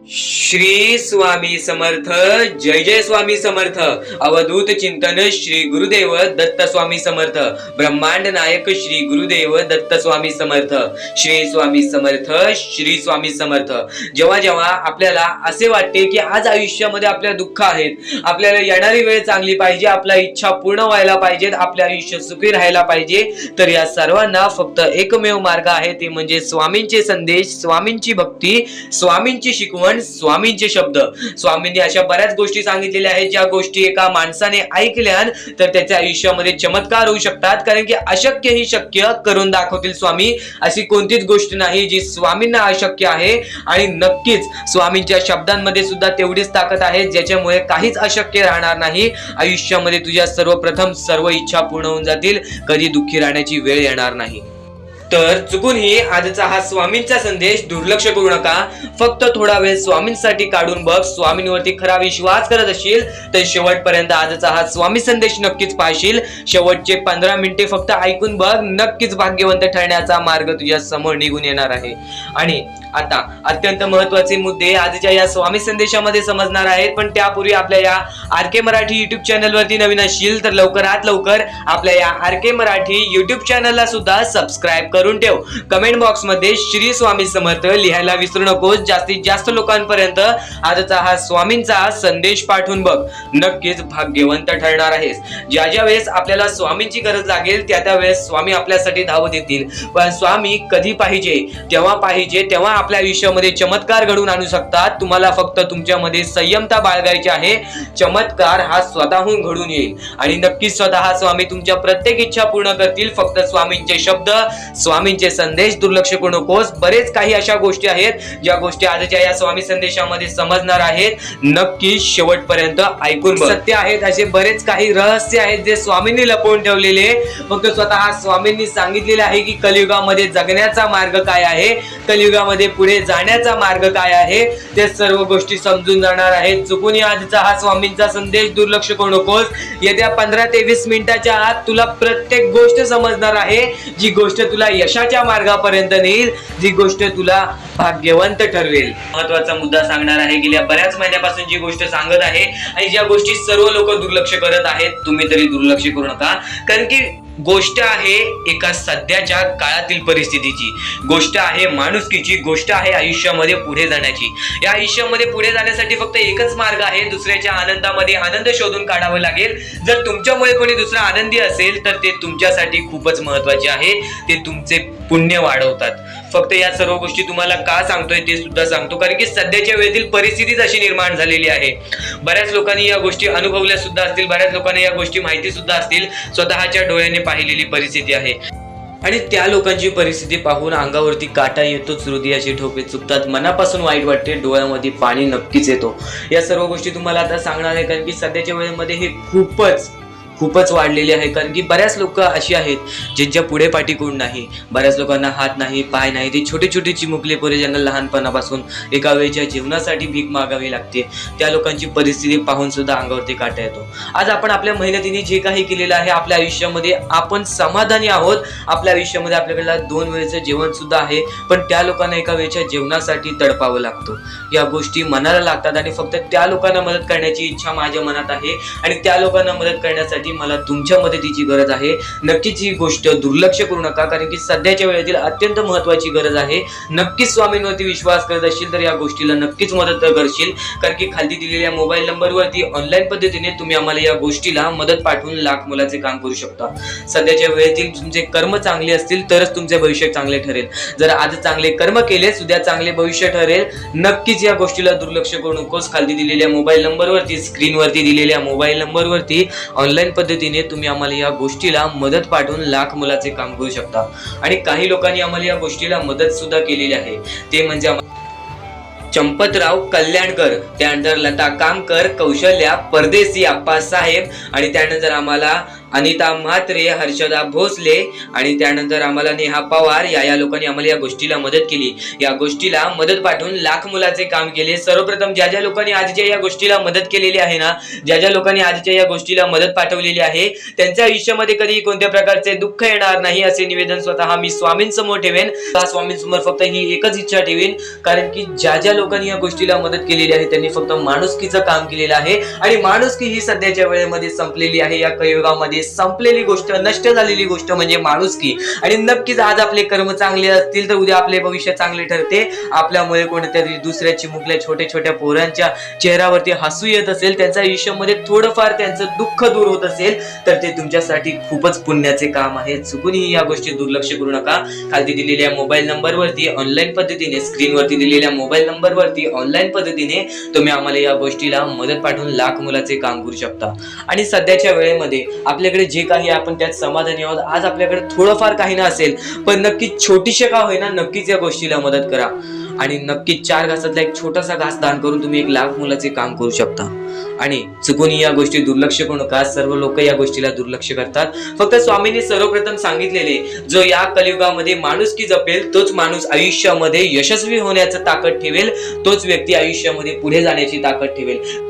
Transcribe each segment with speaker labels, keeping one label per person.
Speaker 1: श्री स्वामी समर्थ. जय जय स्वामी समर्थ. अवधूत चिंतन श्री गुरुदेव दत्त स्वामी समर्थ. ब्रह्मांड नायक श्री गुरुदेव दत्त स्वामी समर्थ. श्री स्वामी समर्थ. श्री स्वामी समर्थ. जेव्हा जेव्हा आपल्याला असे वाटते की आज आयुष्यामध्ये आपल्या दुःख आहेत, आपल्याला येणारी वेळ चांगली पाहिजे, आपल्या इच्छा पूर्ण व्हायला पाहिजेत, आपले आयुष्य सुखी राहायला पाहिजे, तर या सर्वांना फक्त एकमेव मार्ग आहे, ते म्हणजे स्वामींचे संदेश, स्वामींची भक्ती, स्वामींची शिकवण, स्वामींचे शब्द. स्वामींनी अशा बऱ्याच गोष्टी सांगितलेल्या आहेत, ज्या गोष्टी एका माणसाने ऐकल्या तर त्याच्या आयुष्यामध्ये चमत्कार होऊ शकतात. कारण की अशक्य ही शक्य करून दाखवतील स्वामी. अशी कोणतीच गोष्ट नाही जी स्वामींना अशक्य आहे. आणि नक्कीच स्वामींच्या शब्दांमध्ये सुद्धा तेवढीच ताकद आहे, ज्याच्यामुळे काहीच अशक्य राहणार नाही. आयुष्यामध्ये तुझ्या सर्वप्रथम सर्व इच्छा पूर्ण होऊन जातील. कधी दुःखी राहण्याची वेळ येणार नाही. तर चुकूनही आजचा हा स्वामींचा संदेश दुर्लक्ष करू नका. फक्त थोडा वेळ स्वामींसाठी काढून बघ. स्वामींवरती खरा विश्वास करत असशील तर शेवटपर्यंत आजचा हा स्वामी संदेश नक्कीच पाहशील. शेवटचे 15 मिनिटे फक्त ऐकून बघ. नक्कीच भाग्यवंत ठरण्याचा मार्ग तुझ्या समोर निघून येणार आहे. आणि आता अत्यंत महत्त्वाचे मुद्दे आजच्या या स्वामी संदेशामध्ये समजणार आहेत. पण त्यापूर्वी आपल्या या आर.के. मराठी युट्यूब चॅनलवरती नवीन असशील तर लवकरात लवकर आपल्या या आर.के. मराठी युट्यूब चॅनलला सुद्धा सबस्क्राईब करून ठेव. कमेंट बॉक्स मध्ये श्री स्वामी समर्थ लिहायला विसरू नकोस. जास्तीत जास्त लोकांपर्यंत आजचा हा स्वामींचा संदेश पाठवून बघ. नक्कीच भाग्यवंत ठरणार आहेस. ज्या ज्या वेळेस आपल्याला स्वामींची गरज लागेल त्या वेळेस स्वामी आपल्यासाठी धावत येतील. पण स्वामी कधी पाहिजे तेव्हा आपल्या आयुष्यामध्ये चमत्कार घडवून आणू शकतात. तुम्हाला फक्त तुमच्यामध्ये संयमता बाळगायची आहे. चमत्कार हा स्वतःहून घडून येईल आणि नक्कीच स्वतः स्वामी तुमच्या प्रत्येक इच्छा पूर्ण करतील. फक्त स्वामींचे शब्द, स्वामींचे संदेश दुर्लक्ष करू नकोस. बरेच काही अशा गोष्टी आहेत ज्या गोष्टी आजच्या या स्वामी संदेशामध्ये समजणार आहेत. नक्की शेवटपर्यंत ऐकून बघ. सत्य आहेत असे बरेच काही रहस्य आहेत जे स्वामींनी लपवून ठेवलेले. फक्त स्वतः स्वामींनी सांगितलेले आहे की कलियुगामध्ये जगण्याचा मार्ग काय आहे, कलियुगामध्ये पुढे जाण्याचा मार्ग काय आहे, ते सर्व गोष्टी समजून जाणार आहेत. चुकून आजचा हा स्वामींचा संदेश दुर्लक्ष करू नकोस. येत्या 15 ते 20 मिनिटाच्या आत तुला प्रत्येक गोष्ट समजणार आहे, जी गोष्ट तुला यशाच्या मार्गापर्यंत नेईल, जी गोष्ट तुला भाग्यवंत ठरवेल. महत्वाचा मुद्दा सांगणार आहे. गेल्या बऱ्याच महिन्यापासून जी गोष्ट सांगत आहे आणि ज्या गोष्टी सर्व लोक दुर्लक्ष करत आहेत, तुम्ही तरी दुर्लक्ष करू नका. कारण की गोष्ट आहे एका सध्याच्या काळातील परिस्थितीची, गोष्ट आहे माणुसकीची, गोष्ट आहे आयुष्यामध्ये पुढे जाण्याची. या आयुष्यामध्ये पुढे जाण्यासाठी फक्त एकच मार्ग आहे, दुसऱ्याच्या आनंदामध्ये आनंद शोधून काढावा लागेल. जर तुमच्यामुळे कोणी दुसरा आनंदी असेल तर ते तुमच्यासाठी खूपच महत्वाचे आहे. ते तुमचे पुण्य वाढवतात. फक्त या सर्व गोष्टी तुम्हाला का सांगतोय ते सुद्धा सांगतो, कारण की सध्याच्या वेळेतील परिस्थितीच अशी निर्माण झालेली आहे. बऱ्याच लोकांनी या गोष्टी अनुभवल्या सुद्धा असतील, बऱ्याच लोकांना या गोष्टी माहिती सुद्धा असतील. स्वतःच्या डोळ्याने पाहिलेली परिस्थिती आहे आणि त्या लोकांची परिस्थिती पाहून अंगावरती काटा येतोच, हृदयाचे ठोके चुकतात, मनापासून वाईट वाटते, डोळ्यामध्ये पाणी नक्कीच येतो. या सर्व गोष्टी तुम्हाला आता सांगणार आहे कारण की सध्याच्या वेळेमध्ये हे खूपच वाढलेली आहे. कारण की बऱ्याच लोक अशी आहेत ज्यांच्या पुढे पाठी कोण नाही, बऱ्याच लोकांना हात नाही, पाय नाही, ते छोटे छोटे चिमुकले पोरे ज्यांना लहानपणापासून एका वेळच्या जीवनासाठी भीक मागावी लागते, त्या लोकांची परिस्थिती पाहून सुद्धा अंगावरती काटा येतो. आज आपण आपल्या मेहनतीने जे काही केलेलं आहे, आपल्या आयुष्यामध्ये आपण समाधानी आहोत. आपल्या आयुष्यामध्ये आपल्याकडे 2 वेळेचं जेवण सुद्धा आहे, पण त्या लोकांना एका वेळच्या जेवणासाठी तडपावं लागतं. या गोष्टी मनाला लागतात आणि फक्त त्या लोकांना मदत करण्याची इच्छा माझ्या मनात आहे आणि त्या लोकांना मदत करण्यासाठी मला तुमच्या मदतीची गरज आहे. नक्कीच ही गोष्ट दुर्लक्ष करू नका, कारण की सध्याच्या वेळेतील अत्यंत महत्वाची गरज आहे. नक्कीच स्वामींवरती विश्वास करत असशील तर या गोष्टीला नक्कीच मदत करशील. कारण की खाली दिलेल्या मोबाईल नंबरवरती ऑनलाईन पद्धतीने तुम्ही आम्हाला या गोष्टीला मदत पाठवून लाख मोलाचे काम करू शकता. सध्याच्या वेळेतील तुमचे कर्म चांगले असतील तरच तुमचे भविष्य चांगले ठरेल. जर आज चांगले कर्म केले, उद्या चांगले भविष्य ठरेल. नक्कीच या गोष्टीला दुर्लक्ष करू नकोस. खाली दिलेल्या मोबाईल नंबरवरती, स्क्रीनवरती दिलेल्या मोबाईल नंबरवरती ऑनलाईन पद्धतीने तुम्ही आम्हाला या गोष्टीला मदत पाठवून लाख मोलाचे काम करू शकता. आणि काही लोकांनी आम्हाला या गोष्टीला मदत सुद्धा केलेली आहे. ते म्हणजे चंपतराव कल्याणकर, त्यानंतर लता कामकर, कौशल्या परदेसी, आप्पासाहेब आणि त्यानंतर आम्हाला अनिता म्हात्रे, हर्षदा भोसले आणि त्यानंतर आम्हाला नेहा पवार या लोकांनी आम्हाला या गोष्टीला मदत केली. या गोष्टीला मदत पाठवून लाख मुलाचे काम केले. सर्वप्रथम ज्या लोकांनी आजच्या या गोष्टीला मदत केलेली आहे ना, ज्या लोकांनी आजच्या या गोष्टीला मदत पाठवलेली आहे, त्यांच्या आयुष्यामध्ये कधी कोणत्या प्रकारचे दुःख येणार नाही असे निवेदन स्वतः मी स्वामींसमोर ठेवेन. स्वामींसमोर फक्त ही एकच इच्छा ठेवेन, कारण की ज्या लोकांनी या गोष्टीला मदत केलेली आहे त्यांनी फक्त माणुसकीचं काम केलेलं आहे आणि माणुसकी ही सध्याच्या वेळेमध्ये संपलेली आहे. या कलियुगामध्ये संपलेली गोष्ट, नष्ट झालेली गोष्ट म्हणजे माणुसकी. आणि नक्कीच आज आपले कर्म चांगले असतील तर उद्या आपले भविष्य चांगले ठरते. आपल्यामुळे कोणत्यातरी दुसऱ्या चिमुकल्या छोट्या छोट्या पोरांच्या चेहऱ्यावरती हसू येत असेल, त्यांच्या आयुष्यामध्ये थोडंफार त्यांचं दुःख दूर होत असेल तर ते तुमच्यासाठी खूपच पुण्याचे काम आहे. चुकूनही या गोष्टी दुर्लक्ष करू नका. खाली दिलेल्या मोबाईल नंबरवरती ऑनलाईन पद्धतीने, स्क्रीनवरती दिलेल्या मोबाईल नंबरवरती ऑनलाईन पद्धतीने तुम्ही आम्हाला या गोष्टीला मदत पाठवून लाख मुलाचे काम करू शकता. आणि सध्याच्या वेळेमध्ये आपल्याकडे जे काही आपण त्यात समाधानी आहोत. आज आपल्याकडे थोडंफार काही ना असेल पण नक्कीच छोटीशी का होईना नक्कीच या गोष्टीला मदत करा. आणि नक्कीच 4 घासातला एक छोटासा घास दान करून तुम्ही 1 लाख मुलाचे काम करू शकता. आणि चुकून या गोष्टी दुर्लक्ष करू नका. सर्व लोक या गोष्टीला दुर्लक्ष करतात. फक्त स्वामींनी सर्वप्रथम सांगितलेले, जो या कलियुगामध्ये माणुसकी जपेल तोच माणूस आयुष्यामध्ये यशस्वी होण्याचं ताकद ठेवेल, तोच व्यक्ती आयुष्यामध्ये पुढे जाण्याची ताकद ठेवेल.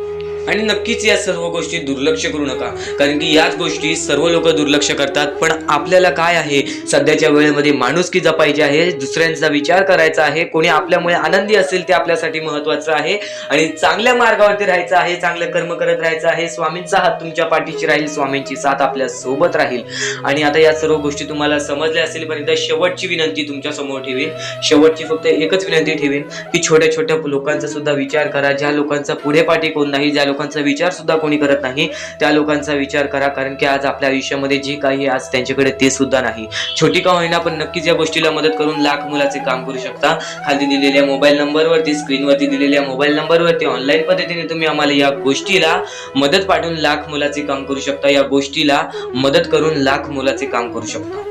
Speaker 1: आणि नक्कीच या सर्व गोष्टी दुर्लक्ष करू नका, कारण की याच गोष्टी सर्व लोक दुर्लक्ष करतात. पण आपल्याला काय आहे, सध्याच्या वेळेमध्ये माणुसकी जपायची आहे, दुसऱ्यांचा विचार करायचा आहे. कोणी आपल्यामुळे आनंदी असेल ते आपल्यासाठी महत्वाचं आहे. आणि चांगल्या मार्गावरती राहायचं आहे, चांगलं कर्म करत राहायचं आहे. स्वामींचा हात तुमच्या पाठीशी राहील, स्वामींची साथ आपल्या सोबत राहील. आणि आता या सर्व गोष्टी तुम्हाला समजल्या असेल, पण एकदा शेवटची विनंती तुमच्या समोर ठेवीन. शेवटची फक्त एकच विनंती ठेवीन की छोट्या छोट्या लोकांचा सुद्धा विचार करा. ज्या लोकांचा पुढे पाठी कोण नाही, ज्या लोकांचा विचार सुद्धा कोणी करत नाही, त्या लोकांचा विचार करा. कारण की आज आपल्या आयुष्यामध्ये जे काही आज त्यांच्याकडे ते सुद्धा नाही. छोटी का होईना पण नक्कीच या गोष्टीला मदत करून लाख मुलाचे काम करू शकता. खाली दिलेल्या मोबाईल नंबरवरती, स्क्रीनवरती दिलेल्या मोबाईल नंबरवरती ऑनलाईन पद्धतीने तुम्ही आम्हाला या गोष्टीला मदत पाठवून लाख मुलाचे काम करू शकता. या गोष्टीला मदत करून लाख मुलाचे काम करू शकता.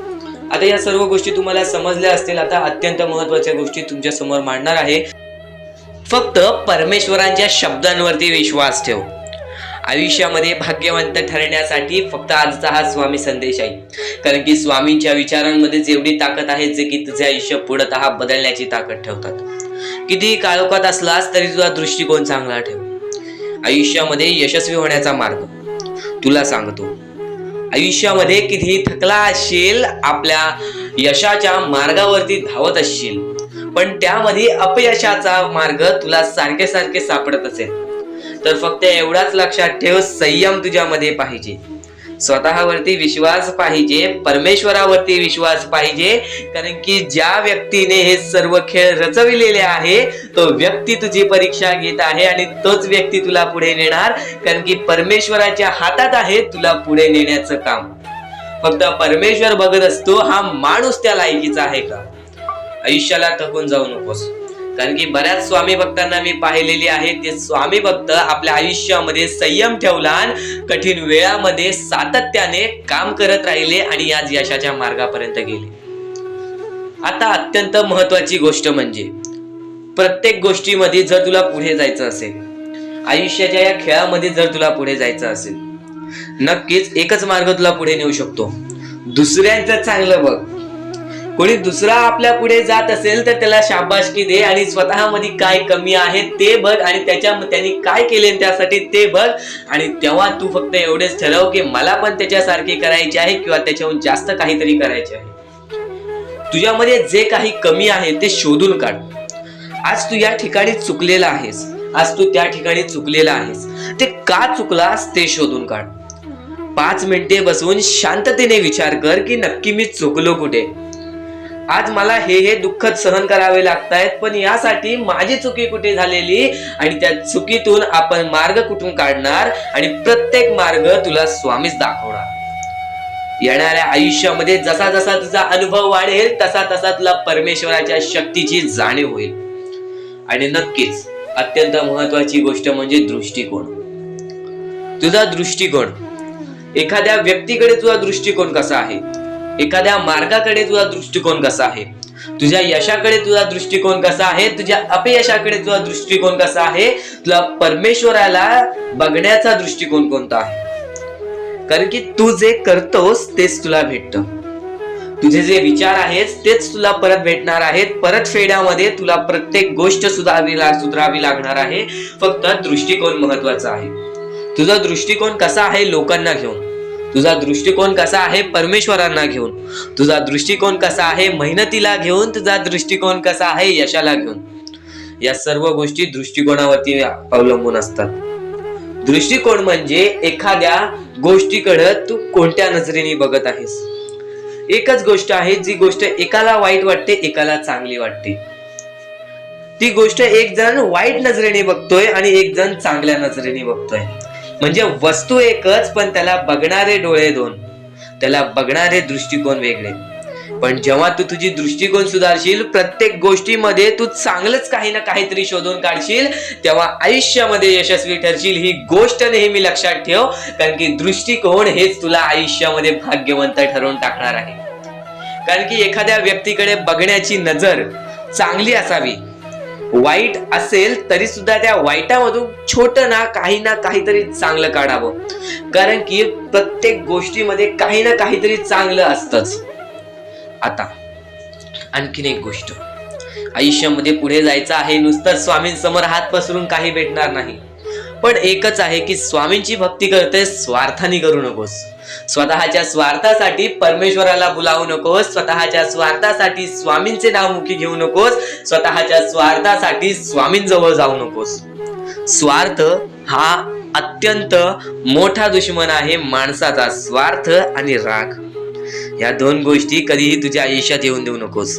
Speaker 1: आता या सर्व गोष्टी तुम्हाला समजल्या असतील. आता अत्यंत महत्त्वाच्या गोष्टी तुमच्या समोर मांडणार आहे. फक्त परमेश्वरांच्या शब्दांवरती विश्वास ठेव. आयुष्यामध्ये भाग्यवंत ठरण्यासाठी फक्त आजचा हा स्वामी संदेश आहे. कारण की स्वामींच्या विचारांमध्ये जेवढी ताकद आहे, जे की तुझे आयुष्य पूर्णतः बदलण्याची ताकद ठेवतात. किती काळोखात असलास तरी तुझा दृष्टिकोन चांगला ठेव. आयुष्यामध्ये यशस्वी होण्याचा मार्ग तुला सांगतो. आयुष्यामध्ये कितीही थकला असशील, आपल्या यशाच्या मार्गावरती धावत असशील, पण त्यामध्ये अपयशाचा मार्ग तुला सारखे सारखे सापडत असेल तर फक्त एवढाच लक्षात ठेव, संयम तुझ्यामध्ये पाहिजे, स्वतःवरती विश्वास पाहिजे, परमेश्वरावरती विश्वास पाहिजे. कारण की ज्या व्यक्तीने हे सर्व खेळ रचविलेले आहे तो व्यक्ती तुझी परीक्षा घेत आहे आणि तोच व्यक्ती तुला पुढे नेणार. कारण की परमेश्वराच्या हातात आहे तुला पुढे नेण्याचं काम. फक्त परमेश्वर बघत असतो हा माणूस त्या लायकीचा आहे का. आयुष्याला थकून जाऊ नकोस. कारण की बऱ्याच स्वामी भक्तांना मी पाहिलेली आहे, ते स्वामी भक्त आपल्या आयुष्यामध्ये संयम ठेवला, कठीण वेळामध्ये सातत्याने काम करत राहिले आणि आज यशाच्या मार्गापर्यंत गेले. आता अत्यंत महत्वाची गोष्ट म्हणजे प्रत्येक गोष्टीमध्ये जर तुला पुढे जायचं असेल, आयुष्याच्या या खेळामध्ये जर तुला पुढे जायचं असेल, नक्कीच एकच मार्ग तुला पुढे नेऊ शकतो. दुसऱ्यांचं चांगलं बघ. कोणी दुसरा आपल्या पुढे जात असेल तर त्याला शाबासकी दे आणि स्वतःमध्ये काय कमी आहे ते बघ आणि त्यांनी काय केले त्यासाठी ते बघ. आणि तेव्हा तू फक्त एवढेच ठरव की मला पण त्याच्यासारखे करायचे आहे किंवा त्याच्याहून जास्त काहीतरी करायचे आहे. तुझ्यामध्ये जे काही कमी आहे ते शोधून काढ. आज तू या ठिकाणी चुकलेला आहेस, आज तू त्या ठिकाणी चुकलेला आहेस, ते का चुकलास ते शोधून काढ. 5 मिनिटे बसून शांततेने विचार कर की नक्की मी चुकलो कुठे. आज मला हे दुःख सहन करावे लागतायत, पण यासाठी माझी चुकी कुठे झालेली आणि त्या चुकीतून आपण मार्ग कुठून काढणार आणि प्रत्येक मार्ग तुला स्वामीच दाखवणार. येणाऱ्या आयुष्यामध्ये जसा जसा तुझा अनुभव वाढेल तसा तसा तुला परमेश्वराच्या शक्तीची जाणीव होईल. आणि नक्कीच अत्यंत महत्वाची गोष्ट म्हणजे दृष्टिकोन. तुझा दृष्टिकोन, एखाद्या व्यक्तीकडे तुझा दृष्टिकोन कसा आहे, एखाद्या मार्गाकडे तुझा दृष्टिकोन कसा आहे, तुझ्या यशाकडे तुझा दृष्टिकोन कसा आहे, तुझ्या अपयशाकडे तुझा दृष्टिकोन कसा आहे, तुला परमेश्वराला बघण्याचा दृष्टिकोन कोणता आहे. कारण की तू जे करतोस तेच तुला भेटतं. तुझे जे विचार आहेत तेच तुला परत भेटणार आहेत. परत फेड्यामध्ये तुला प्रत्येक गोष्ट सुधारावी लागणार आहे. फक्त दृष्टिकोन महत्वाचा आहे. तुझा दृष्टिकोन कसा आहे लोकांना घेऊन, तुझा दृष्टिकोन कसा आहे परमेश्वरांना घेऊन, तुझा दृष्टिकोन कसा आहे मेहनतीला घेऊन, तुझा दृष्टिकोन कसा आहे यशाला घेऊन. या सर्व गोष्टी दृष्टिकोनावरती अवलंबून असतात. दृष्टिकोन म्हणजे एखाद्या गोष्टीकडे तू कोणत्या नजरेने बघत आहेस. एकच गोष्ट आहे जी गोष्ट एकाला वाईट वाटते एकाला चांगली वाटते. ती गोष्ट एक जण वाईट नजरेने बघतोय आणि एक जण चांगल्या नजरेने बघतोय. म्हणजे वस्तू एकच पण त्याला बघणारे डोळे दोन, त्याला बघणारे दृष्टिकोन वेगळे. पण जेव्हा तू तुझी दृष्टिकोन सुधारशील, प्रत्येक गोष्टीमध्ये तू चांगलंच काही ना काहीतरी शोधून काढशील, तेव्हा आयुष्यामध्ये यशस्वी ठरशील. ही गोष्ट नेहमी लक्षात ठेव, कारण की दृष्टिकोन हेच तुला आयुष्यामध्ये भाग्यवंत ठरवून टाकणार आहे. कारण की एखाद्या व्यक्तीकडे बघण्याची नजर चांगली असावी. वाईट असेल तरी सुद्धा त्या वाईटामधून छोट ना काहीतरी चांगलं काढावं. कारण की प्रत्येक गोष्टीमध्ये काही ना काहीतरी चांगलं असतंच. आता आणखीन एक गोष्ट, आयुष्यामध्ये पुढे जायचं आहे, नुसतं स्वामींसमोर हात पसरून काही भेटणार नाही. पण एकच आहे की स्वामींची भक्ती करते स्वार्थाने करू नकोस. स्वतःच्या स्वार्थासाठी परमेश्वराला बोलावू नकोस. स्वतःच्या स्वार्थासाठी स्वामींचे नाव मुखी घेऊ नकोस. स्वतःच्या स्वार्थासाठी स्वामींजवळ जाऊ नकोस. स्वार्थ हा अत्यंत मोठा दुश्मन आहे माणसाचा. स्वार्थ आणि राग या दोन गोष्टी कधीही तुझ्या आयुष्यात येऊन देऊ नकोस.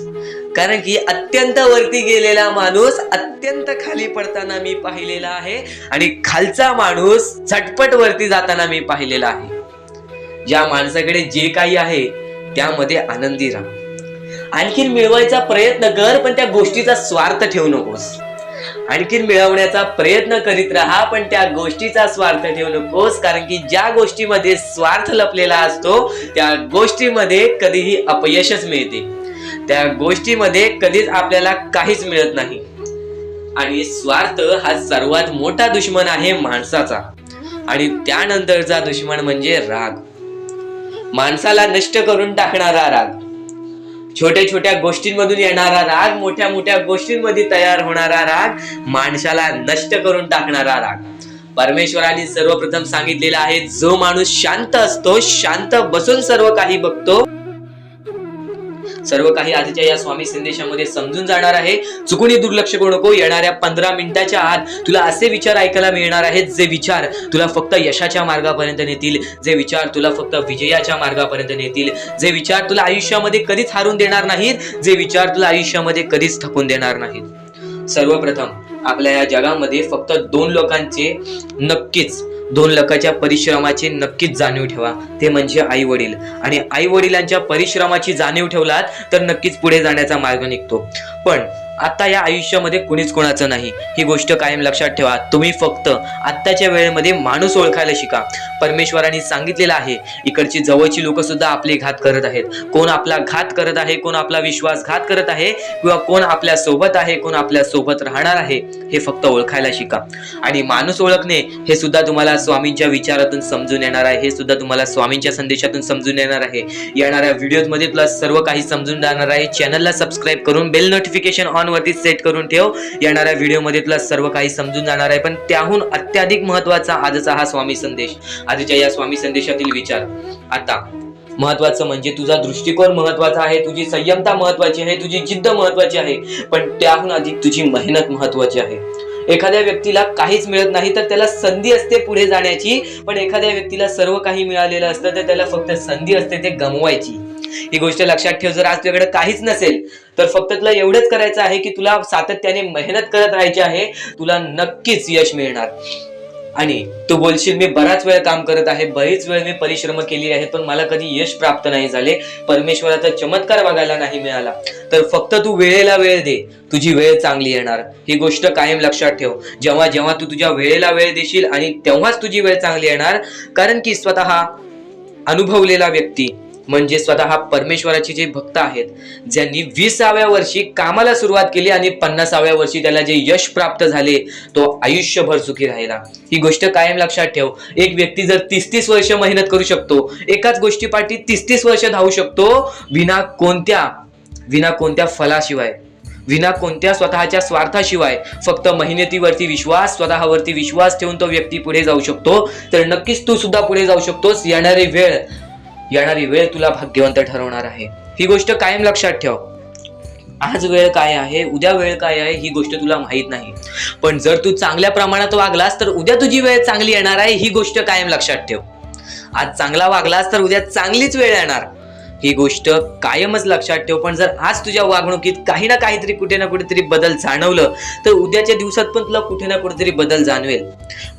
Speaker 1: कारण की अत्यंत वरती गेलेला माणूस अत्यंत खाली पडताना मी पाहिलेला आहे आणि खालचा माणूस झटपट वरती जाताना मी पाहिलेला आहे. ज्या माणसाकडे जे काही आहे त्यामध्ये आनंदी राहा. आणखीन मिळवायचा प्रयत्न कर, पण त्या गोष्टीचा स्वार्थ ठेवू नकोस. आणखीन मिळवण्याचा प्रयत्न करीत राहा, पण त्या गोष्टीचा स्वार्थ ठेवू नकोस. कारण की ज्या गोष्टीमध्ये स्वार्थ लपलेला असतो त्या गोष्टीमध्ये कधीही अपयशच मिळते. त्या गोष्टीमध्ये कधीच आपल्याला काहीच मिळत नाही. आणि स्वार्थ हा सर्वात मोठा दुश्मन आहे माणसाचा. आणि त्यानंतरचा दुश्मन म्हणजे राग. माणसाला नष्ट करून टाकणारा राग, छोट्या छोट्या गोष्टींमधून येणारा राग, मोठ्या मोठ्या गोष्टींमध्ये तयार होणारा राग, माणसाला नष्ट करून टाकणारा राग. परमेश्वराने सर्वप्रथम सांगितलेला आहे, जो माणूस शांत असतो, शांत बसून सर्व काही बघतो, सर्व काही आजच्या या स्वामी संदेशामध्ये समजून जाणार आहे. चुकूनही दुर्लक्ष करू नको. येणाऱ्या 15 मिनिटाच्या आत तुला असे विचार ऐकायला मिळणार आहेत, जे विचार तुला फक्त यशाच्या मार्गापर्यंत नेतील, जे विचार तुला फक्त विजयाच्या मार्गापर्यंत नेतील, जे विचार तुला आयुष्यामध्ये कधीच हारून देणार नाहीत, जे विचार तुला आयुष्यामध्ये कधीच थकून देणार नाहीत. सर्वप्रथम आपल्या या जगामध्ये फक्त 2 लोकांचे नक्कीच 2 लोकांच्या परिश्रमाची नक्कीच जाणीव ठेवा, ते म्हणजे आई वडील. आणि आई वडिलांच्या परिश्रमाची जाणीव ठेवलात तर नक्कीच पुढे जाण्याचा मार्ग निघतो. पण आता या आयुष्यामध्ये कुणीच कोणाचं नाही, ही गोष्ट कायम लक्षात ठेवा. तुम्ही फक्त आत्ताच्या वेळेमध्ये माणूस ओळखायला शिका. परमेश्वरांनी सांगितलेलं आहे, इकडची जवळची लोक सुद्धा आपले घात करत आहेत. कोण आपला घात करत आहे, कोण आपला विश्वासघात करत आहे, किंवा कोण आपल्या सोबत आहे, कोण आपल्या सोबत राहणार आहे, हे फक्त ओळखायला शिका. आणि माणूस ओळखणे हे सुद्धा तुम्हाला स्वामींच्या विचारातून समजून येणार आहे. हे सुद्धा तुम्हाला स्वामींच्या संदेशातून समजून येणार आहे. येणाऱ्या व्हिडिओमध्ये तुला सर्व काही समजून जाणार आहे. चॅनलला सबस्क्राईब करून बेल नोटिफिकेशन ऑन वरती सेट करून ठेव. येणाऱ्या व्हिडिओमध्ये तुला सर्व काही समजून जाणार आहे. पण त्याहून अत्याधिक महत्वाचा आजचा हा स्वामी संदेश, आजच्या या स्वामी संदेशातील विचार. आता महत्वाचं म्हणजे तुझा दृष्टिकोन महत्वाचा आहे, तुझी संयमता महत्वाची आहे, तुझी जिद्द महत्वाची आहे, पण त्याहून अधिक तुझी मेहनत महत्वाची आहे. एखाद्या व्यक्तीला काहीच मिळत नाही तर त्याला संधी असते पुढे जाण्याची, पण एखाद्या व्यक्तीला सर्व काही मिळालेलं असतं तर त्याला फक्त संधी असते ते गमवायची. ही गोष्ट लक्षात ठेव. जर आज तुझ्याकडे काहीच नसेल तर फक्त तुला एवढंच करायचं आहे की तुला सातत्याने मेहनत करत राहायची आहे. तुला नक्कीच यश मिळणार. आणि तू बोलशील, मी बराच वेळ काम करत आहे, बरीच वेळ मी परिश्रम केली आहे, पण मला कधी यश प्राप्त नाही झाले, परमेश्वराचा चमत्कार बघायला नाही मिळाला. तर फक्त तू वेळेला वेळ दे, तुझी वेळ चांगली येणार. ही गोष्ट कायम लक्षात ठेव. जेव्हा जेव्हा तू तुझ्या वेळेला वेळ देशील आणि तेव्हाच तुझी वेळ चांगली येणार. कारण की स्वतः अनुभवलेला व्यक्ती म्हणजे स्वतः परमेश्वराचे जे भक्त आहेत, ज्यांनी 20व्या वर्षी कामाला सुरुवात केली आणि 50व्या वर्षी त्याला जे यश प्राप्त झाले, तो आयुष्यभर सुखी राहिला. ही गोष्ट कायम लक्षात ठेव. एक व्यक्ती जर 30-30 वर्ष मेहनत करू शकतो, एकाच गोष्टीपाठी 30-30 वर्ष धावू शकतो, विना कोणत्या फलाशिवाय, विना कोणत्या स्वतःच्या स्वार्थाशिवाय, फक्त मेहनतीवरती विश्वास, स्वतःवरती विश्वास ठेवून तो व्यक्ती पुढे जाऊ शकतो. तर नक्कीच तू सुद्धा पुढे जाऊ शकतोस. येणारी वेळ तुला भाग्यवंत ठरवणार आहे. ही गोष्ट कायम लक्षात ठेव. आज वेळ काय आहे, उद्या वेळ काय आहे, ही गोष्ट तुला माहित नाही. पण जर तू चांगल्या प्रमाणात वागलास तर उद्या तुझी वेळ चांगली येणार आहे. ही गोष्ट कायम लक्षात ठेव. आज चांगला वागलास तर उद्या चांगलीच वेळ येणार. ही गोष्ट कायमच लक्षात ठेव. पण जर आज तुझ्या वागणुकीत काही ना काहीतरी, कुठे ना कुठेतरी बदल जाणवलं, तर उद्याच्या दिवसात पण तुला कुठे ना कुठेतरी बदल जाणवेल.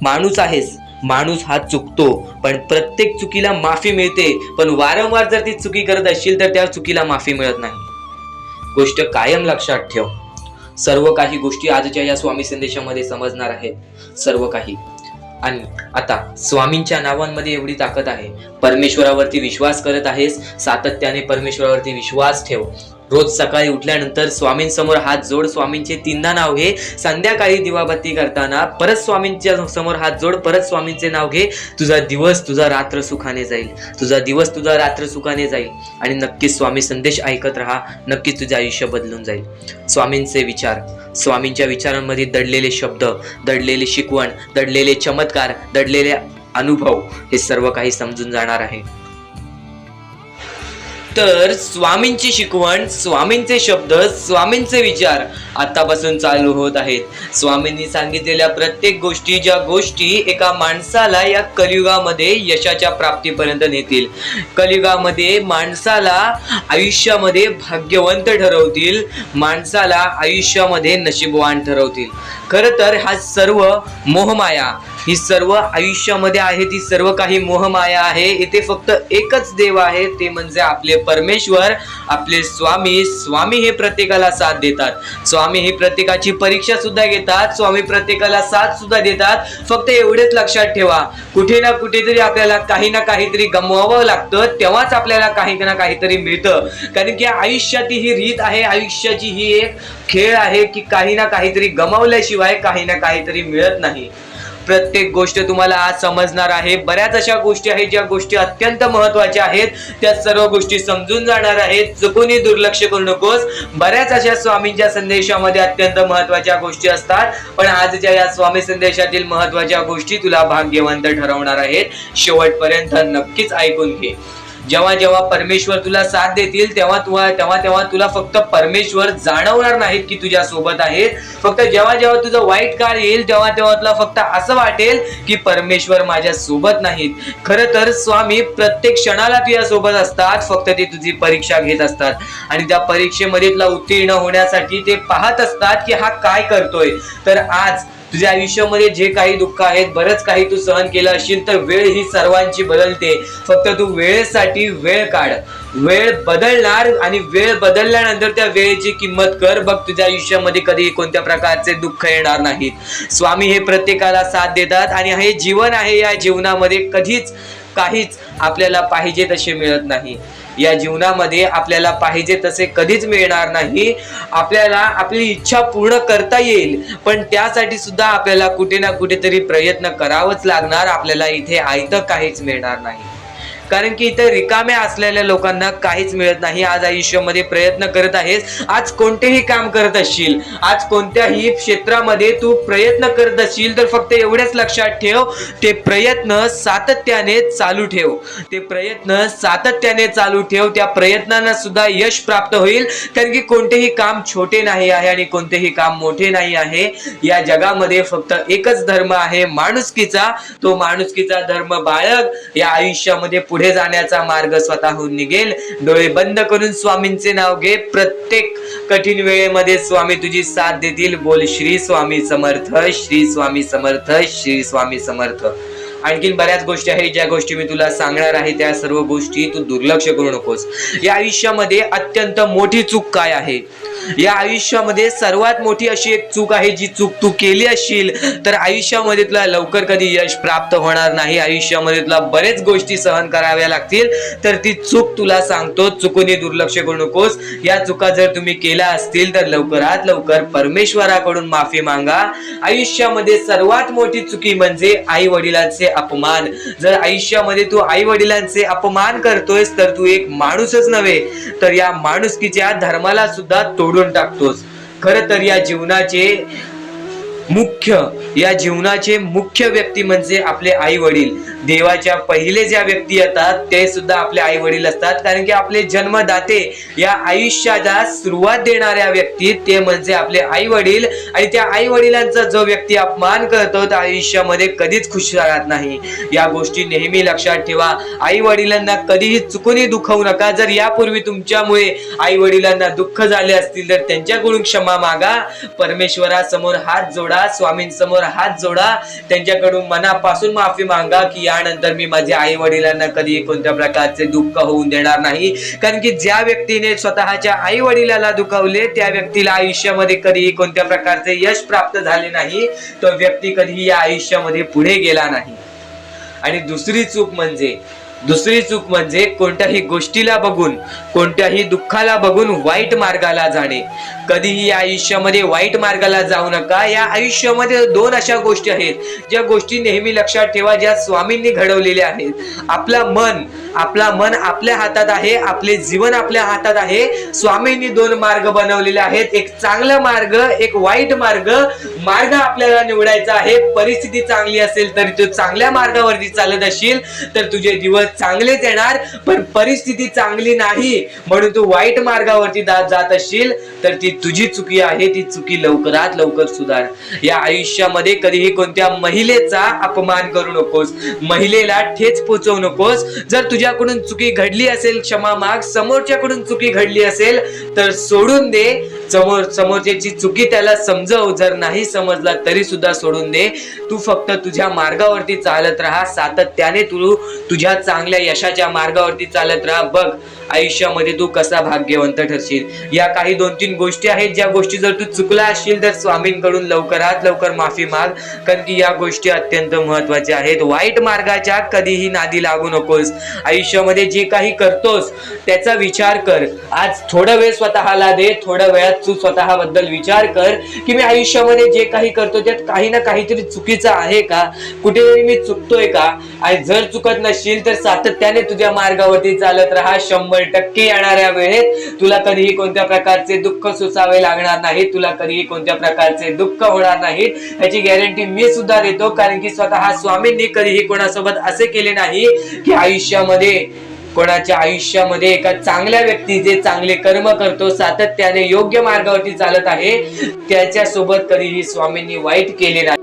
Speaker 1: माणूस आहेस, माणूस हा चुकतो, पण प्रत्येक चुकीला माफी मिळते. पण वारंवार जर ती चुकी करत असशील तर त्या चुकीला माफी मिळत नाही. गोष्ट कायम लक्षात ठेव. सर्व काही गोष्टी आजच्या या स्वामी संदेशामध्ये समजणार आहेत, सर्व काही. आणि आता स्वामींच्या नावांमध्ये एवढी ताकद आहे. परमेश्वरावरती विश्वास करत आहेस, सातत्याने परमेश्वरावरती विश्वास ठेव. रोज सकाळी उठल्यानंतर स्वामींसमोर हात जोड, स्वामींचे 3दा नाव घे. संध्याकाळी दिवाबत्ती करताना परत स्वामींच्या समोर हात जोड, परत स्वामींचे नाव घे. तुझा दिवस, तुझा रात्र सुखाने जाईल. तुझा दिवस, तुझा रात्र सुखाने जाईल. आणि नक्कीच स्वामी संदेश ऐकत राहा. नक्कीच तुझे आयुष्य बदलून जाईल. स्वामींचे विचार, स्वामींच्या विचारांमध्ये दडलेले शब्द, दडलेले शिकवण, दडलेले चमत्कार, दडलेले अनुभव, हे सर्व काही समजून जाणार आहे. तर स्वामींची शिकवण, स्वामींचे शब्द, स्वामींचे विचार आतापासून चालू होत आहेत. स्वामींनी सांगितलेल्या प्रत्येक गोष्टी, ज्या गोष्टी एका माणसाला या कलियुगामध्ये यशाच्या प्राप्तीपर्यंत नेतील, कलियुगामध्ये माणसाला आयुष्यामध्ये भाग्यवंत ठरवतील, माणसाला आयुष्यामध्ये नशीबवान ठरवतील. खरं तर हा सर्व मोहमाया, ही सर्व आयुष्यामध्ये आहे ती सर्व काही मोहमाया आहे. इथे फक्त एकच देव आहे, ते म्हणजे आपले परमेश्वर, आपले स्वामी. स्वामी हे प्रत्येकाला साथ देतात. स्वामी हे प्रत्येकाची परीक्षा सुद्धा घेतात. स्वामी प्रत्येकाला साथ सुद्धा देतात. फक्त एवढेच लक्षात ठेवा, कुठे ना कुठेतरी आपल्याला काही ना काहीतरी गमवावं लागतं, तेव्हाच आपल्याला काही ना काहीतरी मिळतं. कारण की आयुष्याची ही रीत आहे, आयुष्याची ही एक खेळ आहे की काही ना काहीतरी गमावल्याशिवाय काही ना काहीतरी मिळत नाही. प्रत्येक गोष्ट तुम्हाला आज समजणार आहे. बऱ्याच अशा गोष्टी आहेत ज्या गोष्टी अत्यंत महत्वाच्या आहेत, त्या सर्व गोष्टी समजून जाणार आहेत. चुकूनही दुर्लक्ष करू नकोस. बऱ्याच अशा स्वामींच्या संदेशामध्ये अत्यंत महत्वाच्या गोष्टी असतात, पण आजच्या या स्वामी संदेशातील महत्वाच्या गोष्टी तुला भाग्यवंत ठरवणार आहेत. शेवटपर्यंत नक्कीच ऐकून घे. जेव्हा जेव्हा परमेश्वर तुला साथ देतील, तेव्हा तुला फक्त परमेश्वर जाणवणार नाहीत की तुझ्या सोबत आहेत. फक्त जेव्हा जेव्हा तुझं वाईट काळ येईल, तेव्हा तुला फक्त असं वाटेल की परमेश्वर माझ्या सोबत नाहीत. खरं तर स्वामी प्रत्येक क्षणाला तुझ्या सोबत असतात. फक्त ते तुझी परीक्षा घेत असतात आणि त्या परीक्षेमध्ये तुला उत्तीर्ण होण्यासाठी ते पाहत असतात की हा काय करतोय. तर आज तुझ्या आयुष्यामध्ये जे काही दुःख आहेत, बरंच काही तू सहन केलं असशील, तर वेळ ही सर्वांची बदलते. फक्त तू वेळेसाठी वेळ काढ. वेळ बदलणार आणि वेळ बदलल्यानंतर त्या वेळेची किंमत कर. बघ, तुझ्या आयुष्यामध्ये कधी कोणत्या प्रकारचे दुःख येणार नाहीत. स्वामी हे प्रत्येकाला साथ देतात आणि हे जीवन आहे. या जीवनामध्ये कधीच काहीच आपल्याला पाहिजे तसे मिळत नाही. या जीवनामध्ये आपल्याला पाहिजे तसे कधीच मिळणार नाही. आपल्याला आपली इच्छा पूर्ण करता येईल, पण त्यासाठी सुद्धा आपल्याला कुठे ना कुठेतरी प्रयत्न करावंच लागणार. आपल्याला इथे आयतं काहीच मिळणार नाही. कारण की इथे रिकाम्या असलेल्या लोकांना काहीच मिळत नाही. आज आयुष्यामध्ये प्रयत्न करत आहेस, आज कोणतेही काम करत असशील, आज कोणत्याही क्षेत्रामध्ये तू प्रयत्न करत असशील, तर फक्त एवढेच लक्षात ठेव, ते प्रयत्न सातत्याने चालू ठेव. ते प्रयत्न सातत्याने चालू ठेव. त्या प्रयत्नांना सुद्धा यश प्राप्त होईल. कारण की कोणतेही काम छोटे नाही आहे आणि कोणतेही काम मोठे नाही आहे. या जगामध्ये फक्त एकच धर्म आहे, माणुसकीचा. तो माणुसकीचा धर्म बाळग. या आयुष्यामध्ये पुढे जाण्याचा मार्ग स्वतःहून निघेल. डोळे बंद करून स्वामींचे नाव घे. प्रत्येक कठीण वेळेमध्ये स्वामी तुझी साथ देतील. बोल श्री स्वामी समर्थ, श्री स्वामी समर्थ, श्री स्वामी समर्थ. आणखीन बऱ्याच गोष्टी आहेत ज्या गोष्टी मी तुला सांगणार आहे, त्या सर्व गोष्टी तू दुर्लक्ष करू नकोस. या आयुष्यामध्ये अत्यंत मोठी चूक काय आहे? या आयुष्यामध्ये सर्वात मोठी अशी एक चूक आहे, जी चूक तू केली असशील तर आयुष्यामध्ये तुला लवकर कधी यश प्राप्त होणार नाही. आयुष्यामध्ये तुला बरेच गोष्टी सहन कराव्या लागतील. तर ती चूक तुला सांगतो, चुकून दुर्लक्ष करू नकोस. या चुका जर तुम्ही केल्या असतील तर लवकरात लवकर परमेश्वराकडून माफी मागा. आयुष्यामध्ये सर्वात मोठी चुकी म्हणजे आई वडिलांचे अपमान. जर आयुष्यामध्ये तू आई वडिलांचे अपमान करतोयस तर तू एक माणूसच नव्हे तर या माणुसकीच्या धर्माला सुद्धा तोडून टाकतोस. खरं तर या जीवनाचे मुख्य व्यक्ती म्हणजे आपले आई वडील. देवाच्या पहिले ज्या व्यक्ती येतात ते सुद्धा आपले आई वडील असतात, कारण की आपले जन्मदाते, या आयुष्याला सुरुवात देणाऱ्या व्यक्ती ते म्हणजे आपले आई वडील. आणि त्या आई वडिलांचा जो व्यक्ती अपमान करतो त्या आयुष्यामध्ये कधीच खुश राहत नाही. या गोष्टी नेहमी लक्षात ठेवा. आई वडिलांना कधीही चुकूनही दुखवू नका. जर यापूर्वी तुमच्यामुळे आई वडिलांना दुःख झाले असतील तर त्यांच्याकडून क्षमा मागा. परमेश्वरासमोर हात जोडा, स्वामींसमोर हात जोडा, त्यांच्याकडून मनापासून माफी मागा की यानंतर मी माझ्या आई वडिलांना कधी कोणत्या प्रकारचे दुःख होऊन देणार नाही. कारण की ज्या व्यक्तीने स्वतःच्या आई वडिलाला दुखावले त्या व्यक्तीला आयुष्यामध्ये कधीही कोणत्या प्रकारचे यश प्राप्त झाले नाही. तो व्यक्ती कधीही या आयुष्यामध्ये पुढे गेला नाही. आणि दुसरी चूक म्हणजे कोणत्याही गोष्टीला बघून, कोणत्याही दुःखाला बघून वाईट मार्गाला जाणे. कधीही या आयुष्यामध्ये वाईट मार्गाला जाऊ नका. या आयुष्यामध्ये दोन अशा गोष्टी आहेत ज्या गोष्टी नेहमी लक्षात ठेवा, ज्या स्वामींनी घडवलेल्या आहेत. आपला मन आपल्या हातात आहे, आपले जीवन आपल्या हातात आहे. स्वामींनी दोन मार्ग बनवलेले आहेत, एक चांगला मार्ग, एक वाईट मार्ग. मार्ग आपल्याला निवडायचा आहे. परिस्थिती चांगली असेल तर तू चांगल्या मार्गावरती चालत असशील तर तुझे दिवस चांगलेच येणार. पण परिस्थिती चांगली नाही म्हणून तू वाईट मार्गावरती जात असशील तर ती तुझी चुकी आहे. ती चुकी लवकरात लवकर सुधार. या आयुष्यामध्ये कधीही कोणत्या महिलेचा अपमान करू नकोस, महिलेला ठेच पोचवू नकोस. जर तुझ्याकडून चुकी घडली असेल क्षमा माग. समोरच्याकडून चुकी घडली असेल तर सोडून दे. समोरच्याची चुकी त्याला समजव. जर नाही समजला तरी सुद्धा सोडून दे. तू फक्त तुझ्या मार्गावरती चालत राहा. सातत्याने तू तुझ्या चांगल्या यशाच्या मार्गावरती चालत राहा. बघ आयुष्यामध्ये तू कसा भाग्यवंत ठरशील. या काही 2-3 गोष्टी आहेत ज्या गोष्टी जर तू चुकला असशील तर स्वामींकडून लवकरात लवकर माफी माग. कारण की या गोष्टी अत्यंत महत्वाच्या आहेत. वाईट मार्गाच्या कधीही नादी लागू नकोस. आयुष्यामध्ये जे काही करतोस त्याचा विचार कर. आज थोडा वेळ स्वतःला दे. थोड्या वेळात तू स्वतःबद्दल विचार कर की मी आयुष्यामध्ये जे काही करतो त्यात काही ना काहीतरी चुकीचं आहे का, कुठेतरी मी चुकतोय का. आणि जर चुकत नसशील तर सातत्याने तुझ्या मार्गावरती चालत राहा. 100% येणाऱ्या वेळेत तुला कधीही कोणत्या प्रकारचे दुःख सोसावे लागणार नाही. तुला कधीही कोणत्या प्रकारचे दुःख होणार नाहीत याची गॅरंटी मी सुद्धा देतो. कारण की स्वतः स्वामींनी कधीही कोणासोबत असे केले नाही की कोणाच्या आयुष्यामध्ये एका चांगल्या व्यक्ती जे चांगले कर्म करतो, सातत्याने योग्य मार्गावरती चालत आहे, त्याच्या सोबत कधीही स्वामींनी वाईट केले नाही.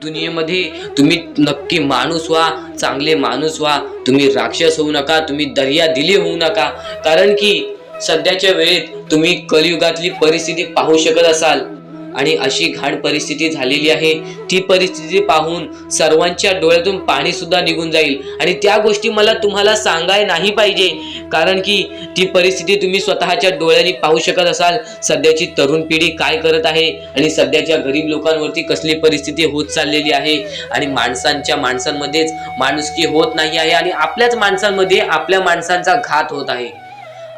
Speaker 1: दुनियेमध्ये तुम्ही नक्की माणूस व्हा, चांगले माणूस व्हा. तुम्ही राक्षस होऊ नका, तुम्ही दर्या दिली होऊ नका. कारण की सध्याच्या वेळेत तुम्ही कलियुगातली परिस्थिती पाहू शकत असाल आणि अशी घाण परिस्थिती झालेली आहे. ती परिस्थिती पाहून सर्वांच्या डोळ्यातून पाणी सुद्धा निघून जाईल. आणि त्या गोष्टी मला तुम्हाला सांगाय नाही पाहिजे, कारण की ती परिस्थिती तुम्ही स्वतःच्या डोळ्यांनी पाहू शकत असाल. सध्याची तरुण पिढी काय करत आहे आणि सध्याच्या गरीब लोकांवरती कसली परिस्थिती होत चाललेली आहे. आणि माणसांमध्येच माणुसकी होत नाही आहे आणि आपल्याच माणसांमध्ये आपल्या माणसांचा घात होत आहे.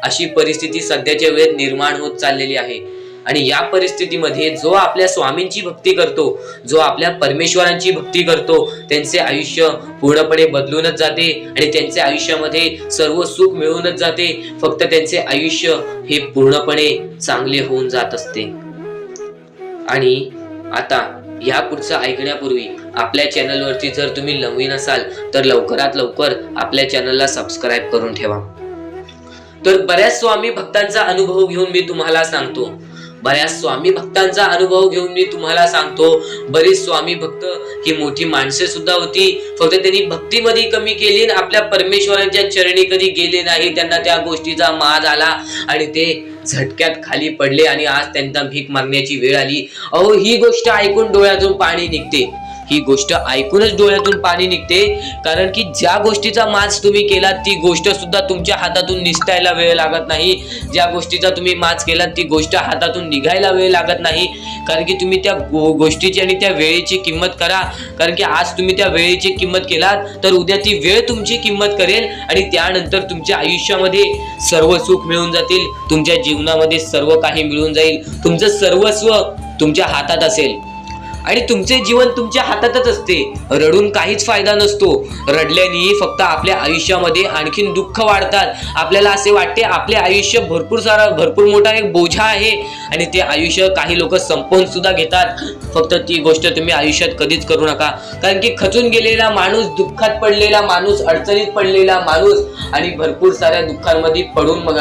Speaker 1: अशी परिस्थिती सध्याच्या वेळेत निर्माण होत चाललेली आहे. आणि या परिस्थितीमध्ये जो आपल्या स्वामींची भक्ती करतो, जो आपल्या परमेश्वरांची भक्ती करतो, त्यांचे आयुष्य पूर्णपणे बदलूनच जाते आणि त्यांच्या आयुष्यामध्ये सर्व सुख मिळूनच जाते. फक्त त्यांचे आयुष्य हे पूर्णपणे चांगले होऊन जात असते. आणि आता या पुढचं ऐकण्यापूर्वी आपल्या चॅनलवरती जर तुम्ही नवीन असाल तर लवकरात लवकर आपल्या चॅनलला सबस्क्राईब करून ठेवा. तर बऱ्याच स्वामी भक्तांचा अनुभव घेऊन मी तुम्हाला सांगतो. बरेच स्वामी भक्त ही मोठी माणसे सुद्धा होती, फक्त त्यांनी भक्तीमध्ये कमी केली आणि आपल्या परमेश्वरांच्या चरणी कधी गेले नाही. त्यांना त्या गोष्टीचा माज आला आणि ते झटक्यात खाली पडले आणि आज त्यांना भीक मागण्याची वेळ आली. अहो, ही गोष्ट ऐकून डोळ्यातून पाणी निघते. ही गोष्ट ऐकूनच डोळ्यातून पाणी निघते, कारण की ज्या गोष्टीचा माज तुम्ही केला ती गोष्ट सुद्धा तुमच्या हातातून निसटायला वेळ लागत नाही, ज्या गोष्टीचा तुम्ही माज केला ती गोष्ट हातातून निघायला वेळ लागत नाही, कारण की तुम्ही त्या गोष्टीची आणि त्या वेळेची किंमत करा, कारण की आज तुम्ही त्या वेळेची किंमत केलात तर उद्या ती वेळ तुमची किंमत करेल आणि त्यानंतर तुमच्या आयुष्यामध्ये सर्व सुख मिळून जातील, तुमच्या जीवनामध्ये सर्व काही मिळून जाईल, तुमचं सर्वस्व तुमच्या हातात असेल आणि तुमचे जीवन तुमच्या हातातच असते। रडून काहीच फायदा नसतो, रडल्याने फक्त आपल्या आयुष्यामध्ये आणखीन दुःख वाढतात, आपल्याला असे वाटते आपले आयुष्य भरपूर मोठा एक बोझा आहे आणि ते आयुष्य काही लोक संपवून सुद्धा घेतात। फक्त ती गोष्ट तुम्ही आयुष्यात कधीच करू नका, कारण की खचून गेलेला माणूस, दुःखात पडलेला माणूस, अडचणीत पडलेला माणूस आणि भरपूर साऱ्या दुःखांमध्ये पडून मग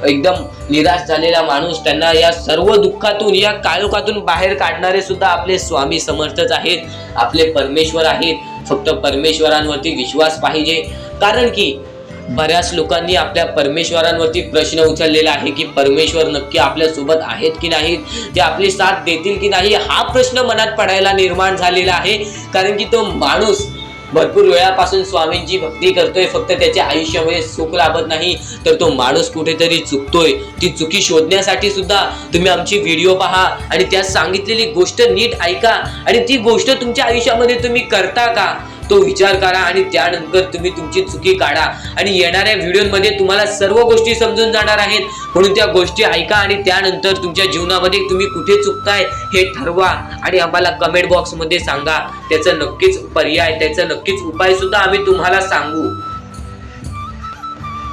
Speaker 1: एकदम निराश झालेला माणूस, त्यांना या सर्व दुःखातून, या काळोखातून बाहेर काढणारे सुद्धा आपले स्वामी समर्थच आहेत, आपले परमेश्वर आहेत। फक्त परमेश्वरांवरती विश्वास पाहिजे, कारण की बऱ्याच लोकांनी आपल्या परमेश्वरांवरती प्रश्न उचललेला आहे की परमेश्वर नक्की आपल्या सोबत आहेत की नाहीत, ते आपली साथ देतील की नाही, हा प्रश्न मनात पडायला निर्माण झालेला आहे, कारण की तो माणूस भरपूर वेळापासून स्वामींची भक्ती करतोय, फक्त त्याच्या आयुष्यामध्ये सुख लाभत नाही, तर तो माणूस कुठेतरी चुकतोय। ती चुकी शोधण्यासाठी सुद्धा तुम्ही आमची व्हिडिओ पहा आणि त्यात सांगितलेली गोष्ट नीट ऐका आणि ती गोष्ट तुमच्या आयुष्यामध्ये तुम्ही करता का तो विचार करा आणि त्यानंतर तुम्ही तुमची चुकी काढा आणि येणाऱ्या व्हिडिओमध्ये तुम्हाला सर्व गोष्टी समजून जाणार आहेत, म्हणून त्या गोष्टी ऐका आणि त्यानंतर तुमच्या जीवनामध्ये तुम्ही कुठे चुकताय हे ठरवा आणि आम्हाला कमेंट बॉक्स मध्ये सांगा, त्याचं नक्कीच पर्याय, त्याचा नक्कीच उपाय सुद्धा आम्ही तुम्हाला सांगू।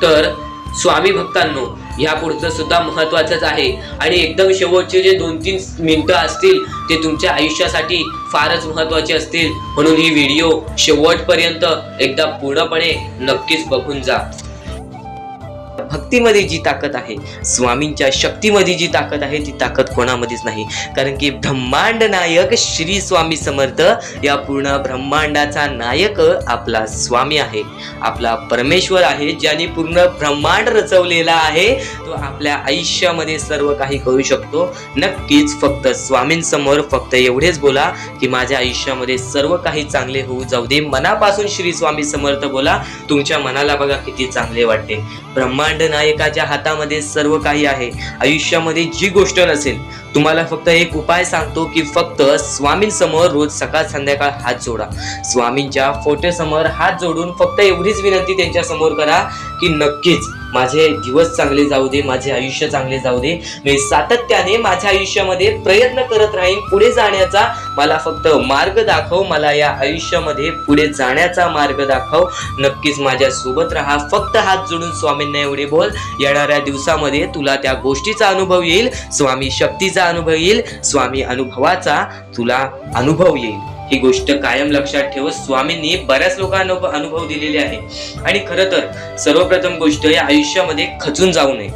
Speaker 1: तर स्वामी भक्तांनो, या पुढचं सुद्धा महत्वाचंच आहे आणि एकदम शेवटचे जे 2-3 मिनिटं असतील ते तुमच्या आयुष्यासाठी फारच महत्वाचे असतील, म्हणून ही व्हिडिओ शेवटपर्यंत एकदा पूर्णपणे नक्कीच बघून जा। भक्तीमध्ये जी ताकद आहे, स्वामींच्या शक्तीमध्ये जी ताकद आहे, ती ताकद कोणामध्येच नाही, कारण की ब्रह्मांड नायक श्री स्वामी समर्थ, या पूर्ण ब्रह्मांडाचा नायक आपला स्वामी आहे, आपला परमेश्वर आहे, ज्याने पूर्ण ब्रह्मांड रचवलेला आहे, तो आपल्या आयुष्यामध्ये सर्व काही करू शकतो। नक्कीच फक्त स्वामींसमोर फक्त एवढेच बोला की माझ्या आयुष्यामध्ये सर्व काही चांगले होऊ जाऊ दे, मनापासून श्री स्वामी समर्थ बोला, तुमच्या मनाला बघा किती चांगले वाटते। ब्रह्मांड नायकाच्या हातामध्ये सर्व काही आहे, आयुष्यामध्ये जी गोष्ट नसेल, तुम्हाला फक्त एक उपाय सांगतो की फक्त स्वामींसमोर रोज सकाळ संध्याकाळ हात जोडा, स्वामींच्या फोटो समोर हात जोडून फक्त एवढीच विनंती त्यांच्या समोर करा की नक्कीच माझे दिवस चांगले जाऊ दे, माझे आयुष्य चांगले जाऊ दे, मी सातत्याने माझ्या आयुष्यामध्ये प्रयत्न करत राहीन पुढे जाण्याचा, मला फक्त मार्ग दाखव, मला या आयुष्यामध्ये पुढे जाण्याचा मार्ग दाखव, नक्कीच माझ्या सोबत राहा, फक्त हात जोडून स्वामींना एवढे बोल, येणाऱ्या दिवसामध्ये तुला त्या गोष्टीचा अनुभव येईल, स्वामी शक्तीचा अनुभव येईल, स्वामी अनुभवाचा तुला अनुभव येईल। ही गोष्ट कायम लक्षात ठेव, स्वामींनी बऱ्याच लोकांना अनुभव दिलेले आहे आणि खरं तर सर्वप्रथम गोष्ट या आयुष्यामध्ये खचून जाऊ नये,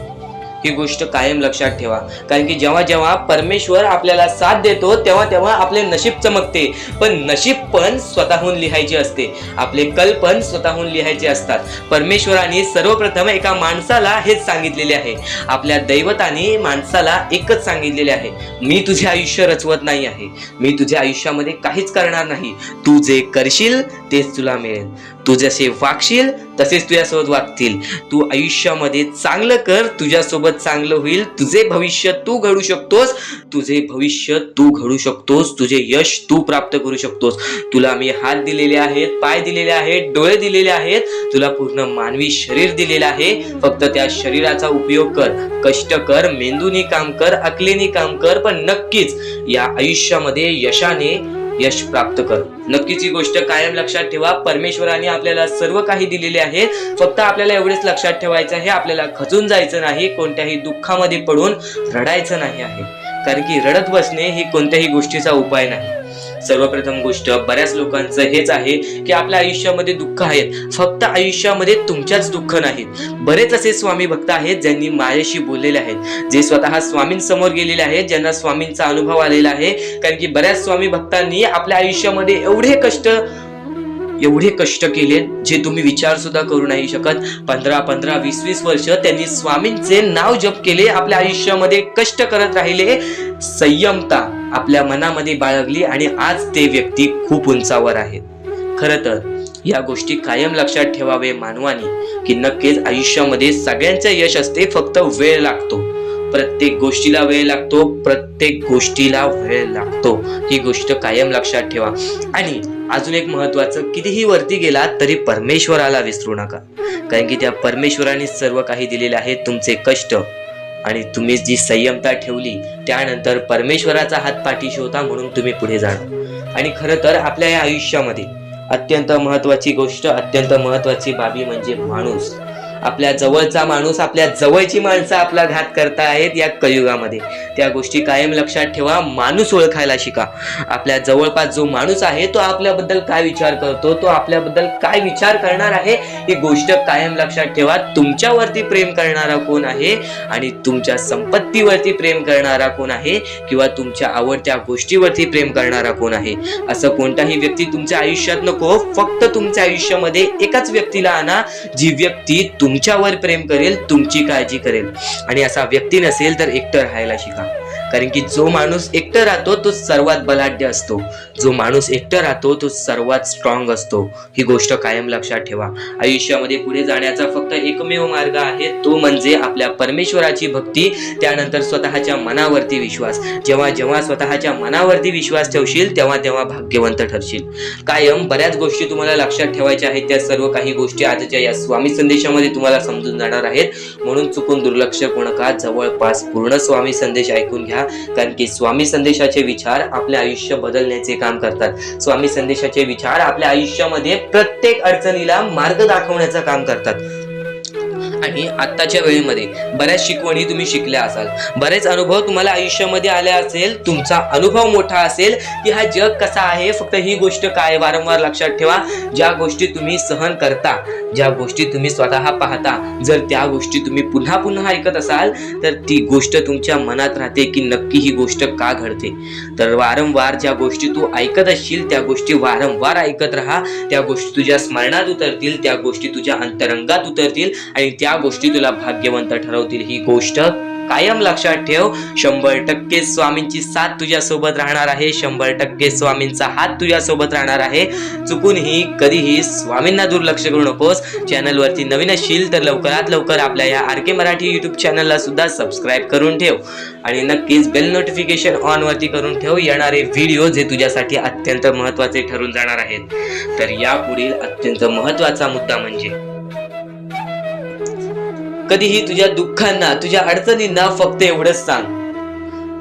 Speaker 1: ही गोष्ट कायम लक्षात ठेवा, कारण की जेव्हा जेव्हा परमेश्वर आपल्याला साथ देतो तेव्हा तेव्हा आपले नशीब चमकते, पण नशीब पण स्वतःहून लिहायचे असते, आपले कल पण स्वतःहून लिहायचे असतात। परमेश्वराने सर्वप्रथम एका माणसाला हेच सांगितलेले आहे, आपल्या दैवताने माणसाला एकच सांगितलेले आहे, मी तुझे आयुष्य रचवत नाही आहे, मी तुझ्या आयुष्यामध्ये काहीच करणार नाही, तू जे करशील तेच तुला मिळेल, तू जसे वागशील तसेच तुझ्यासोबत वागतील, तू आयुष्यामध्ये चांगलं कर, तुझ्यासोबत चांगलं होईल, तुझे भविष्य तू घडू शकतोस, तुझे भविष्य तू घडू शकतोस, तुझे यश तू प्राप्त करू शकतोस। तुला मी हात दिलेले आहेत, पाय दिलेले आहेत, डोळे दिलेले आहेत, तुला पूर्ण मानवी शरीर दिलेलं आहे, फक्त त्या शरीराचा उपयोग कर, कष्ट कर, मेंदूने काम कर, अकलेने काम कर, पण नक्कीच या आयुष्यामध्ये यशाने यश प्राप्त कर। नक्कीच ही गोष्ट कायम लक्षात ठेवा, परमेश्वराने आपल्याला सर्व काही दिलेले आहे, फक्त आपल्याला एवढेच लक्षात ठेवायचं आहे, आपल्याला खचून जायचं नाही, कोणत्याही दुःखामध्ये पडून रडायचं नाही आहे, कारण की रडत बसणे ही कोणत्याही गोष्टीचा उपाय नाही। सर्वप्रथम गोष्ट बऱ्याच लोकांचं हेच आहे की आपल्या आयुष्यामध्ये दुःख आहेत, फक्त आयुष्यामध्ये तुमच्याच दुःख नाहीत। बरेच असे स्वामी भक्त आहेत ज्यांनी माझ्याशी बोललेले आहेत, जे स्वतः स्वामींसमोर गेलेले आहेत, ज्यांना स्वामींचा अनुभव आलेला आहे, कारण की बऱ्याच स्वामी भक्तांनी आपल्या आयुष्यामध्ये एवढे कष्ट केले जे तुम्ही विचार सुद्धा करू नाही शकत। 15-15, 20-20 वर्ष त्यांनी स्वामींचे नाव जप केले, आपल्या आयुष्यामध्ये कष्ट करत राहिले, संयमता आपल्या मनामध्ये बाळगली आणि आज ते व्यक्ती खूप उंचावर आहेत. खरं तर या गोष्टी कायम लक्षात ठेवावे मानवानी की नक्कीच आयुष्यामध्ये सगळ्यांचं यश असते, फक्त वेळ लागतो. प्रत्येक गोष्टीला वेळ लागतो, प्रत्येक गोष्टीला वेळ लागतो. ही गोष्ट कायम लक्षात ठेवा. आणि अजून एक महत्वाचं, कितीही वरती गेला तरी परमेश्वराला विसरू नका, कारण की त्या परमेश्वराने सर्व काही दिलेले आहे. तुमचे कष्ट आणि तुम्ही जी संयमता ठेवली त्यानंतर परमेश्वराचा हात पाठीशी होता म्हणून तुम्ही पुढे जाणार. आणि खरं तर आपल्या या आयुष्यामध्ये अत्यंत महत्वाची गोष्ट, अत्यंत महत्वाची बाबी म्हणजे माणूस. आपल्या जवळचा माणूस, आपल्या जवळची माणसं आपला घात करतायत या कलियुगामध्ये. त्या गोष्टी कायम लक्षात ठेवा. माणूस ओळखायला शिका. आपल्या जवळपास जो माणूस आहे तो आपल्याबद्दल काय विचार करतो, तो आपल्याबद्दल काय विचार करणार आहे, ही गोष्ट कायम लक्षात ठेवा. तुमच्यावरती प्रेम करणारा कोण आहे आणि तुमच्या संपत्तीवरती प्रेम करणारा कोण आहे किंवा तुमच्या आवडत्या गोष्टीवरती प्रेम करणारा कोण आहे, असं कोणताही व्यक्ती तुमच्या आयुष्यात नको. फक्त तुमच्या आयुष्यामध्ये एकाच व्यक्तीला आणा, जी व्यक्ती तुमच्यावर प्रेम करेल, तुमची काळजी करेल. आणि असा व्यक्ती नसेल तर एकटं राहायला शिका, कारण की जो माणूस एकटं राहतो तो सर्वात बलाढ्य असतो. जो माणूस एकटं राहतो तो सर्वात स्ट्रॉंग असतो. ही गोष्ट कायम लक्षात ठेवा. आयुष्यामध्ये पुढे जाण्याचा फक्त एकमेव मार्ग आहे, तो म्हणजे आपल्या परमेश्वराची भक्ती, त्यानंतर स्वतःच्या मनावरती विश्वास. जेव्हा जेव्हा स्वतःच्या मनावरती विश्वास ठेवशील तेव्हा तेव्हा भाग्यवंत ठरशील. कायम बऱ्याच गोष्टी तुम्हाला लक्षात ठेवायच्या आहेत. त्या सर्व काही गोष्टी आजच्या या स्वामी संदेशामध्ये तुम्हाला समजून जाणार आहेत, म्हणून चुकून दुर्लक्ष करू नका. जवळपास पूर्ण स्वामी संदेश ऐकून घ्या, कारण की स्वामी संदेशाचे विचार आपले आयुष्य बदलण्याचे काम करतात. स्वामी संदेशाचे विचार आपल्या आयुष्यामध्ये प्रत्येक अडचणीला मार्ग दाखवण्याचं काम करतात. आणि आत्ताच्या वेळेमध्ये बऱ्याच शिकवणी तुम्ही शिकल्या असाल, बरेच अनुभव तुम्हाला आयुष्यामध्ये आले असेल. तुमचा अनुभव मोठा असेल की हा जग कसा आहे. फक्त ही गोष्ट काय वारंवार लक्षात ठेवा, ज्या गोष्टी तुम्ही सहन करता, ज्या गोष्टी तुम्ही स्वतः पाहता, जर त्या गोष्टी तुम्ही पुन्हा पुन्हा ऐकत असाल तर ती गोष्ट तुमच्या मनात राहते की नक्की ही गोष्ट का घडते. तर वारंवार ज्या गोष्टी तू ऐकत असशील त्या गोष्टी वारंवार ऐकत राहा. त्या गोष्टी तुझ्या स्मरणात उतरतील, त्या गोष्टी तुझ्या अंतरंगात उतरतील आणि त्या गोष्टी तुला भाग्यवंत ठरवतील. ही गोष्ट कायम लक्षात ठेव. 100% स्वामींची साथ तुझ्या सोबत राहणार आहे. 100% स्वामींचा हात तुझ्या सोबत राहणार आहे. चुकूनही कधीही स्वामींना दुर्लक्ष करू नकोस. चॅनल वरती नवीन असशील तर लवकरात लवकर आपल्या या RK मराठी युट्यूब चॅनलला सुद्धा सबस्क्राईब करून ठेव आणि नक्कीच बेल नोटिफिकेशन ऑन वरती करून ठेव. येणारे व्हिडिओ जे तुझ्यासाठी अत्यंत महत्त्वाचे ठरून जाणार आहेत. तर यापुढील अत्यंत महत्त्वाचा मुद्दा म्हणजे कधीही तुझ्या दुःखांना, तुझ्या अडचणींना फक्त एवढंच सांग,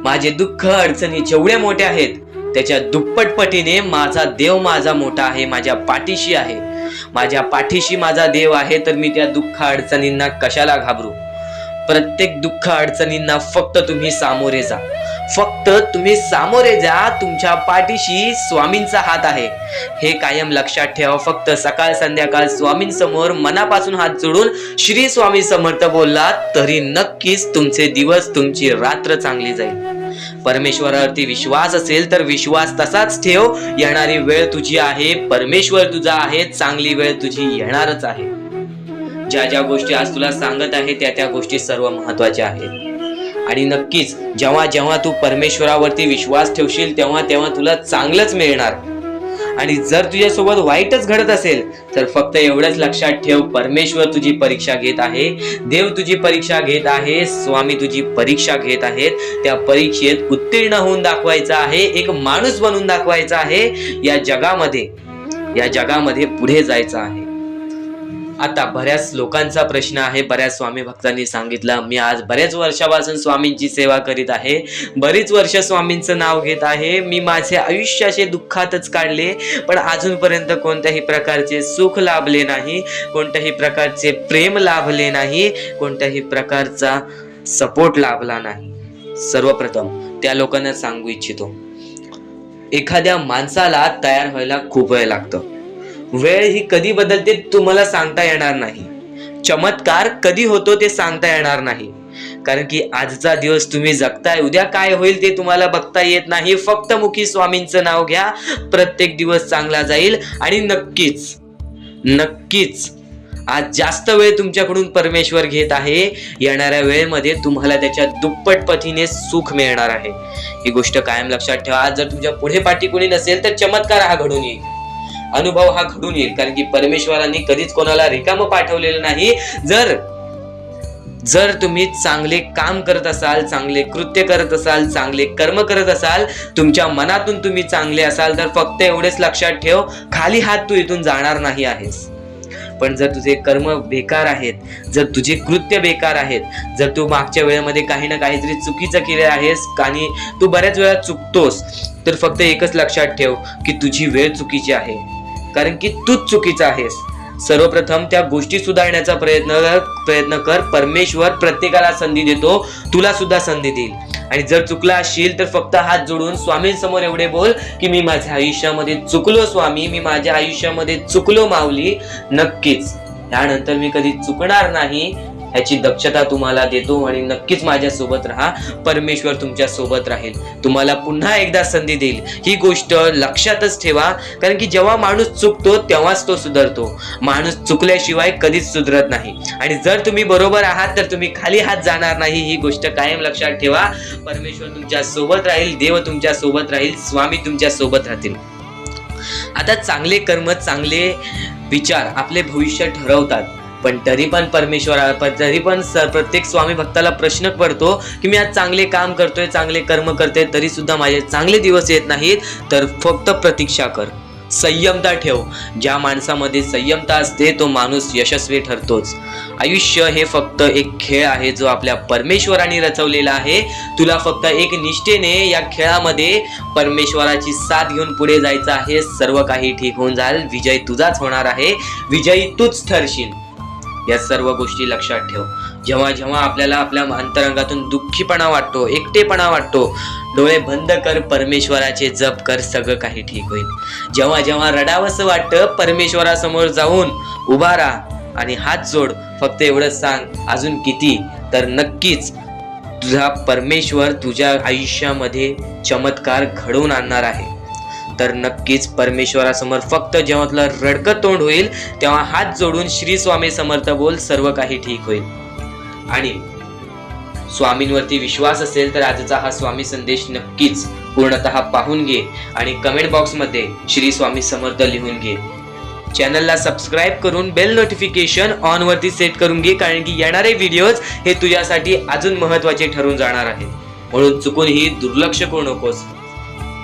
Speaker 1: माझे दुःख अडचणी जेवढ्या मोठ्या आहेत त्याच्या दुप्पट पटीने माझा देव माझा मोठा आहे, माझ्या पाठीशी आहे. माझ्या पाठीशी माझा देव आहे, तर मी त्या दुःख अडचणींना कशाला घाबरू. प्रत्येक दुःख अडचणींना फक्त तुम्ही सामोरे जा, फक्त तुम्ही सामोरे जा. तुमच्या पाठीशी स्वामींचा हात आहे, हे कायम लक्षात ठेवा. फक्त सकाळ संध्याकाळ स्वामींसमोर मनापासून हात जोडून श्री स्वामी समर्थ बोललात तरी नक्कीच तुमचे दिवस, तुमची रात्र चांगली जाईल. परमेश्वरावरती विश्वास असेल तर विश्वास तसाच ठेव. येणारी वेळ तुझी आहे, परमेश्वर तुझा आहे, चांगली वेळ तुझी येणारच आहे. ज्या ज्या गोष्टी आज तुला सांगत आहे त्या गोष्टी सर्व महत्वाच्या आहेत. आणि नक्कीच जेव्हा जेव्हा तू परमेश्वरावरती विश्वास ठेवशील तेव्हा तेव्हा तुला चांगलंच मिळणार. आणि जर तुझ्यासोबत वाईटच घडत असेल तर फक्त एवढंच लक्षात ठेव, परमेश्वर तुझी परीक्षा घेत आहे, देव तुझी परीक्षा घेत आहे, स्वामी तुझी परीक्षा घेत आहेत. त्या परीक्षेत उत्तीर्ण होऊन दाखवायचा आहे, एक माणूस बनून दाखवायचा आहे. या जगामध्ये पुढे जायचं आहे. आता बऱ्याच लोकांचा प्रश्न आहे, बऱ्याच स्वामी भक्तांनी सांगितलं, मी आज बऱ्याच वर्षापासून स्वामींची सेवा करीत आहे, बरीच वर्ष स्वामींचं नाव घेत आहे, मी माझे आयुष्य असे दुःखातच काढले पण अजूनपर्यंत कोणत्याही प्रकारचे सुख लाभले नाही, कोणत्याही प्रकारचे प्रेम लाभले नाही, कोणत्याही प्रकारचा सपोर्ट लाभला नाही. सर्वप्रथम त्या लोकांना सांगू इच्छितो, एखाद्या माणसाला तयार व्हायला खूप वेळ लागतो. वेळ ही कधी बदलते तुम्हाला सांगता येणार नाही. चमत्कार कधी होतो ते सांगता येणार नाही, कारण की आजचा दिवस तुम्ही जगताय, उद्या काय होईल ते तुम्हाला बघता येत नाही. फक्त मुखी स्वामींचं नाव घ्या, प्रत्येक दिवस चांगला जाईल आणि नक्कीच आज जास्त वेळ तुमच्याकडून परमेश्वर घेत आहे, येणाऱ्या वेळेमध्ये तुम्हाला त्याच्या दुप्पट पटीने सुख मिळणार आहे। ही गोष्ट कायम लक्षात ठेवा। आज जर तुमच्या पुढे पाठी कोणी नसेल तर चमत्कार हा घडून येईल, अनुभव हा घडून येईल, कारण की परमेश्वरांनी कधीच कोणाला रिकामं पाठवलेलं नाही। जर तुम्ही चांगले काम करत असाल, चांगले कृत्य करत असाल, चांगले कर्म करत असाल, तुमच्या मनातून तुम्ही चांगले असाल, तर फक्त एवढेच लक्षात ठेव, खाली हात तू इथून जाणार नाही आहेस। पण जर तुझे कर्म बेकार आहेत, जर तुझे कृत्य बेकार आहेत, जर तू मागच्या वेळेमध्ये काही ना काहीतरी चुकीचं केले आहेस आणि तू बऱ्याच वेळा चुकतोस, तर फक्त एकच लक्षात ठेव की तुझी वेळ चुकीची आहे, कारण की तूच चुकीचा आहेस। सर्वप्रथम त्या गोष्टी सुधारण्याचा प्रयत्न कर। परमेश्वर प्रत्येकाला संधी देतो, तुला सुद्धा संधी देईल। आणि जर चुकला असशील तर फक्त हात जोडून स्वामींसमोर एवढे बोल की मी माझ्या आयुष्यामध्ये चुकलो स्वामी, मी माझ्या आयुष्यामध्ये चुकलो माऊली, नक्कीच त्यानंतर मी कधी चुकणार नाही याची दक्षता तुम्हाला देतो आणि नक्कीच माझ्या सोबत राहा। परमेश्वर तुमच्या सोबत राहील, तुम्हाला पुन्हा एकदा संधी देईल, ही गोष्ट लक्षातच ठेवा। कारण की जेव्हा माणूस चुकतो तेव्हाच तो सुधारतो, माणूस चुकल्याशिवाय कधीच सुधरत नाही। आणि जर तुम्ही बरोबर आहात तर तुम्ही खाली हात जाणार नाही, ही गोष्ट कायम लक्षात ठेवा। परमेश्वर तुमच्या सोबत राहील, देव तुमच्या सोबत राहील, स्वामी तुमच्या सोबत राहतील। आता चांगले कर्म, चांगले विचार आपले भविष्य ठरवतात, पण तरी पण प्रत्येक स्वामी भक्ताला प्रश्न पडतो की मी आज चांगले काम करतोय, चांगले कर्म करतोय, तरी सुद्धा माझे चांगले दिवस येत नाहीत। तर फक्त प्रतीक्षा कर, संयमता ठेव। ज्या माणसामध्ये संयमता असते तो माणूस यशस्वी ठरतोच। आयुष्य हे फक्त एक खेळ आहे जो आपल्या परमेश्वराने रचवलेला आहे। तुला फक्त एक निष्ठेने या खेळामध्ये परमेश्वराची साथ घेऊन पुढे जायचं आहे, सर्व काही ठीक होऊन जाईल, विजय तुझाच होणार आहे, विजयी तूच ठरशील। या सर्व गोष्टी लक्षात ठेव। जेव्हा जेव्हा आपल्याला आपल्या अंतरंगातून दुःखीपणा वाटतो, एकटेपणा वाटतो, डोळे बंद कर, परमेश्वराचे जप कर, सगळं काही ठीक होईल। जेव्हा जेव्हा रडावंसं वाटतं, परमेश्वरासमोर जाऊन उभा राहा आणि हात जोड, फक्त एवढंच सांग अजून किती, तर नक्कीच तुझा परमेश्वर तुझ्या आयुष्यामध्ये चमत्कार घडवून आणणार आहे। तर नक्कीच परमेश्वरासमोर फक्त जेव्हा तुला रडकं तोंड होईल तेव्हा हात जोडून श्री स्वामी समर्थ बोल, सर्व काही ठीक होईल। आणि स्वामींवरती विश्वास असेल तर आजचा हा स्वामी संदेश नक्कीच पूर्णतः पाहून घे आणि कमेंट बॉक्स मध्ये श्री स्वामी समर्थ लिहून घे। चॅनलला सबस्क्राईब करून बेल नोटिफिकेशन ऑन वरती सेट करून घे, कारण की येणारे व्हिडिओज हे तुझ्यासाठी अजून महत्त्वाचे ठरून जाणार आहेत, म्हणून चुकूनही दुर्लक्ष करू नकोस।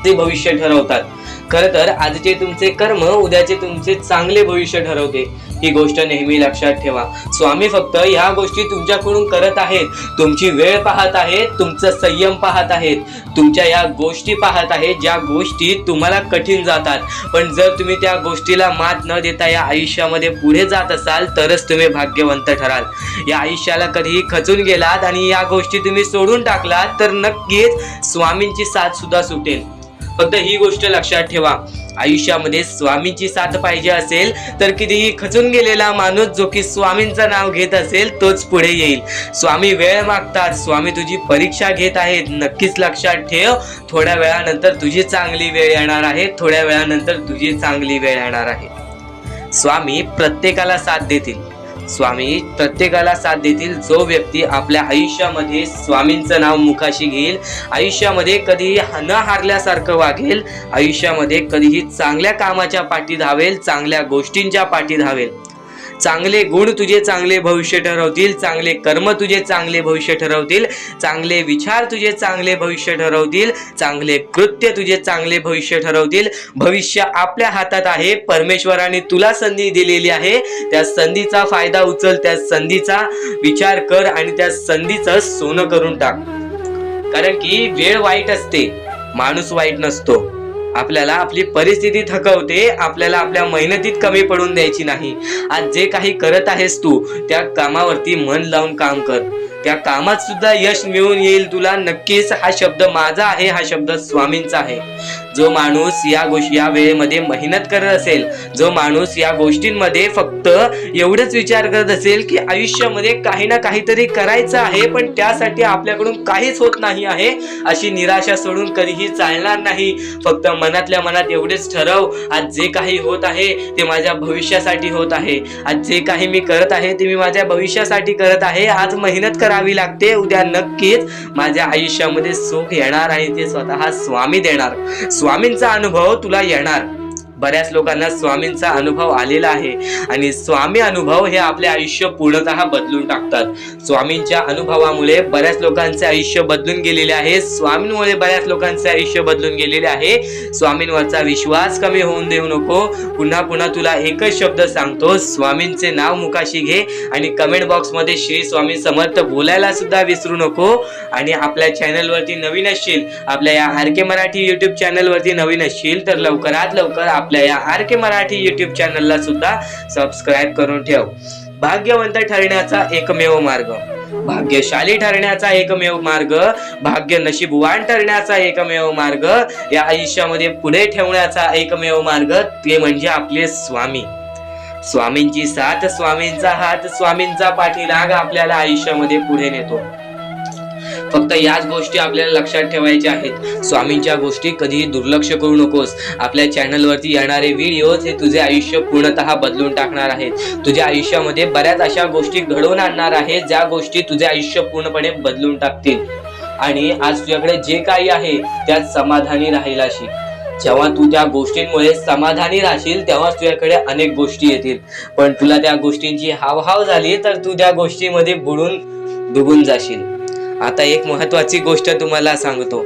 Speaker 1: ते भविष्य ठरवतात। खरं तर आजचे तुमचे कर्म उद्याचे तुमचे चांगले भविष्य ठरवते, ही गोष्ट नेहमी लक्षात ठेवा। स्वामी फक्त या गोष्टी तुमच्याकडून करत आहेत, तुमची वेळ पाहत आहेत, तुमचा संयम पाहत आहेत, तुमच्या या गोष्टी पाहत आहेत ज्या गोष्टी तुम्हाला कठीण जातात। पण जर तुम्ही त्या गोष्टीला मात न देता या आयुष्यामध्ये पुढे जात असाल तरच तुम्ही भाग्यवंत ठराल। या आयुष्याला कधीही खचून गेलात आणि या गोष्टी तुम्ही सोडून टाकलात तर नक्कीच स्वामींची साथ सुद्धा सुटेल। फक्त ही गोष्ट लक्षात ठेवा, आयुष्यामध्ये स्वामींची साथ पाहिजे असेल तर कितीही खचून गेलेला माणूस जो की स्वामींचं नाव घेत असेल तोच पुढे येईल। स्वामी वेळ मागतात, स्वामी तुझी परीक्षा घेत आहेत, नक्कीच लक्षात ठेव, थोड्या वेळानंतर तुझी चांगली वेळ येणार आहे, थोड्या वेळानंतर तुझी चांगली वेळ येणार आहे। स्वामी प्रत्येकाला साथ देतील, स्वामी प्रत्येकाला साथ देतील। जो व्यक्ती आपल्या आयुष्यामध्ये स्वामींचं नाव मुखाशी घेईल, आयुष्यामध्ये कधीही न हारल्यासारखं वागेल, आयुष्यामध्ये कधीही चांगल्या कामाच्या पाठी धावेल, चांगल्या गोष्टींच्या पाठी धावेल, चांगले गुण तुझे चांगले भविष्य ठरवतील, चांगले कर्म तुझे चांगले भविष्य ठरवतील, चांगले विचार तुझे चांगले भविष्य ठरवतील, चांगले कृत्य तुझे चांगले भविष्य ठरवतील। भविष्य आपल्या हातात आहे, परमेश्वराने तुला संधी दिलेली आहे, त्या संधीचा फायदा उचल, त्या संधीचा विचार कर आणि त्या संधीचं सोनं करून टाक। कारण की वेळ वाईट असते, माणूस वाईट नसतो। आपल्याला आपली परिस्थिती थकवते, आपल्याला आपल्या मेहनतीत कमी पडून द्यायची नाही। आज जे काही करत आहेस तू त्या कामावरती मन लावून काम कर, त्या कामात सुद्धा यश मिळून येईल तुला नक्कीच। हा शब्द माझा आहे, हा शब्द स्वामींचा आहे। जो माणूस या वेळेमध्ये मेहनत करत असेल, जो माणूस या गोष्टींमध्ये फक्त एवढंच विचार करत असेल की आयुष्यामध्ये काही ना काहीतरी करायचं आहे पण त्यासाठी आपल्याकडून काहीच होत नाही आहे, अशी निराशा सोडून कधीही चालणार नाही. फक्त मनातल्या मनात एवढेच ठरव, आज जे काही होत आहे ते माझ्या भविष्यासाठी होत आहे. आज जे काही मी करत आहे ते मी माझ्या भविष्यासाठी करत आहे. आज मेहनत करावी लागते, उद्या नक्कीच माझ्या आयुष्यामध्ये सुख येणार आणि ते स्वतः स्वामी देणार. स्वामींचा अनुभव तुला येणार. बऱ्याच लोकांना स्वामींचा अनुभव आलेला आहे आणि स्वामी अनुभव हे आपले आयुष्य पूर्णतः बदलून टाकतात. स्वामींच्या अनुभवामुळे बऱ्याच लोकांचे आयुष्य बदलून गेलेले आहे. स्वामींमुळे बऱ्याच लोकांचे आयुष्य बदलून गेलेले आहे. स्वामींवरचा विश्वास कमी होऊन देऊ नको. पुन्हा पुन्हा तुला एकच शब्द सांगतो, स्वामींचे नाव मुखाशी घे आणि कमेंट बॉक्स मध्ये श्री स्वामी समर्थ बोलायला सुद्धा विसरू नको. आणि आपल्या चॅनल वरती नवीन असशील, आपल्या या आर.के. मराठी युट्यूब चॅनल वरती नवीन असशील तर लवकरात लवकर आपल्या या आर.के. मराठी युट्यूब चॅनलला सुद्धा सबस्क्राईब करून ठेव. भाग्यवंत ठरण्याचा एकमेव मार्ग, भाग्यशाली ठरण्याचा एकमेव मार्ग, भाग्य नशीबवान ठरण्याचा एकमेव मार्ग, या आयुष्यामध्ये पुढे ठेवण्याचा एकमेव मार्ग ते म्हणजे आपले स्वामी. स्वामींची साथ, स्वामींचा हात, स्वामींचा पाठीलाग आपल्याला आयुष्यामध्ये पुढे नेतो. फक्त याच गोष्टी आपल्याला लक्षात ठेवायच्या आहेत. स्वामींच्या गोष्टी कधीही दुर्लक्ष करू नकोस. आपल्या चॅनल वरती येणारे व्हिडिओज हे तुझे आयुष्य पूर्णतः बदलून टाकणार आहेत. तुझ्या आयुष्यामध्ये बऱ्याच अशा गोष्टी घडवून आणणार आहेत ज्या गोष्टी तुझे आयुष्य पूर्णपणे बदलून टाकतील. आणि आज तुझ्याकडे जे काही आहे त्यात समाधानी राहायला शिक. जेव्हा तू त्या गोष्टींमुळे समाधानी राहशील तेव्हा तुझ्याकडे अनेक गोष्टी येतील. पण तुला त्या गोष्टींची हावहाव झाली तर तू त्या गोष्टीमध्ये बुडून डुबून जाशील. आता एक महत्वाची गोष्ट तुम्हाला सांगतो,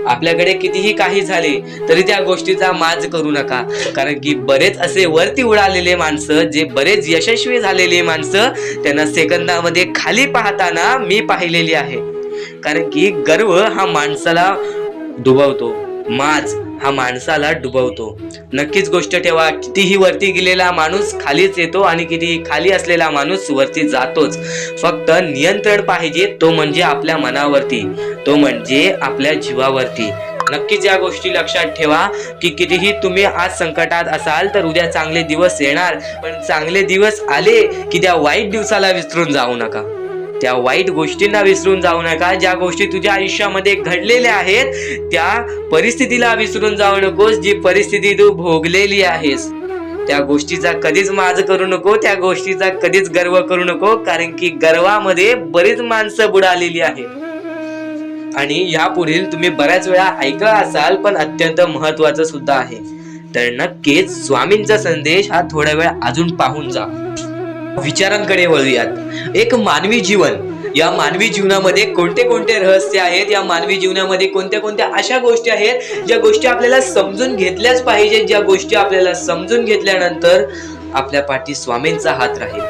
Speaker 1: आपल्याकडे कितीही काही झाले तरी त्या गोष्टीचा माज करू नका. कारण की बरेच असे वरती उडालेले माणसं, जे बरेच यशस्वी झालेले माणसं, त्यांना सेकंदामध्ये खाली पाहताना मी पाहिलेली आहे. कारण की गर्व हा माणसाला डुबवतो, माज हा माणसाला डुबवतो. नक्कीच गोष्ट ठेवा, कितीही वरती गेलेला माणूस खालीच येतो आणि कितीही खाली असलेला माणूस वरती जातोच. फक्त नियंत्रण पाहिजे, तो म्हणजे आपल्या मनावरती, तो म्हणजे आपल्या जीवावरती. नक्कीच या गोष्टी लक्षात ठेवा की कितीही तुम्ही आज संकटात असाल तर उद्या चांगले दिवस येणार. पण चांगले दिवस आले की त्या वाईट दिवसाला विसरून जाऊ नका, त्या वाईट गोष्टींना विसरून जाऊ नका. ज्या गोष्टी तुझ्या आयुष्यामध्ये घडलेल्या आहेत त्या परिस्थितीला विसरून जाऊ नकोस. जी परिस्थिती तू भोगलेली आहेस त्या गोष्टीचा कधीच माज करू नको, त्या गोष्टीचा कधीच गर्व करू नको. कारण की गर्वामध्ये बरीच माणसं बुडालेली आहेत. आणि यापुढील तुम्ही बऱ्याच वेळा ऐकला असाल पण अत्यंत महत्वाचं सुद्धा आहे. तर नक्कीच स्वामींचा संदेश हा थोडा वेळ अजून पाहून जा. विचारांकडे वळूयात. एक मानवी जीवन, या मानवी जीवनामध्ये कोणते कोणते रहस्य आहेत, या मानवी जीवनामध्ये कोणत्या कोणत्या अशा गोष्टी आहेत ज्या गोष्टी आपल्याला समजून घेतल्याच पाहिजेत. ज्या गोष्टी आपल्याला समजून घेतल्यानंतर आपल्या पाठी स्वामींचा हात राहील.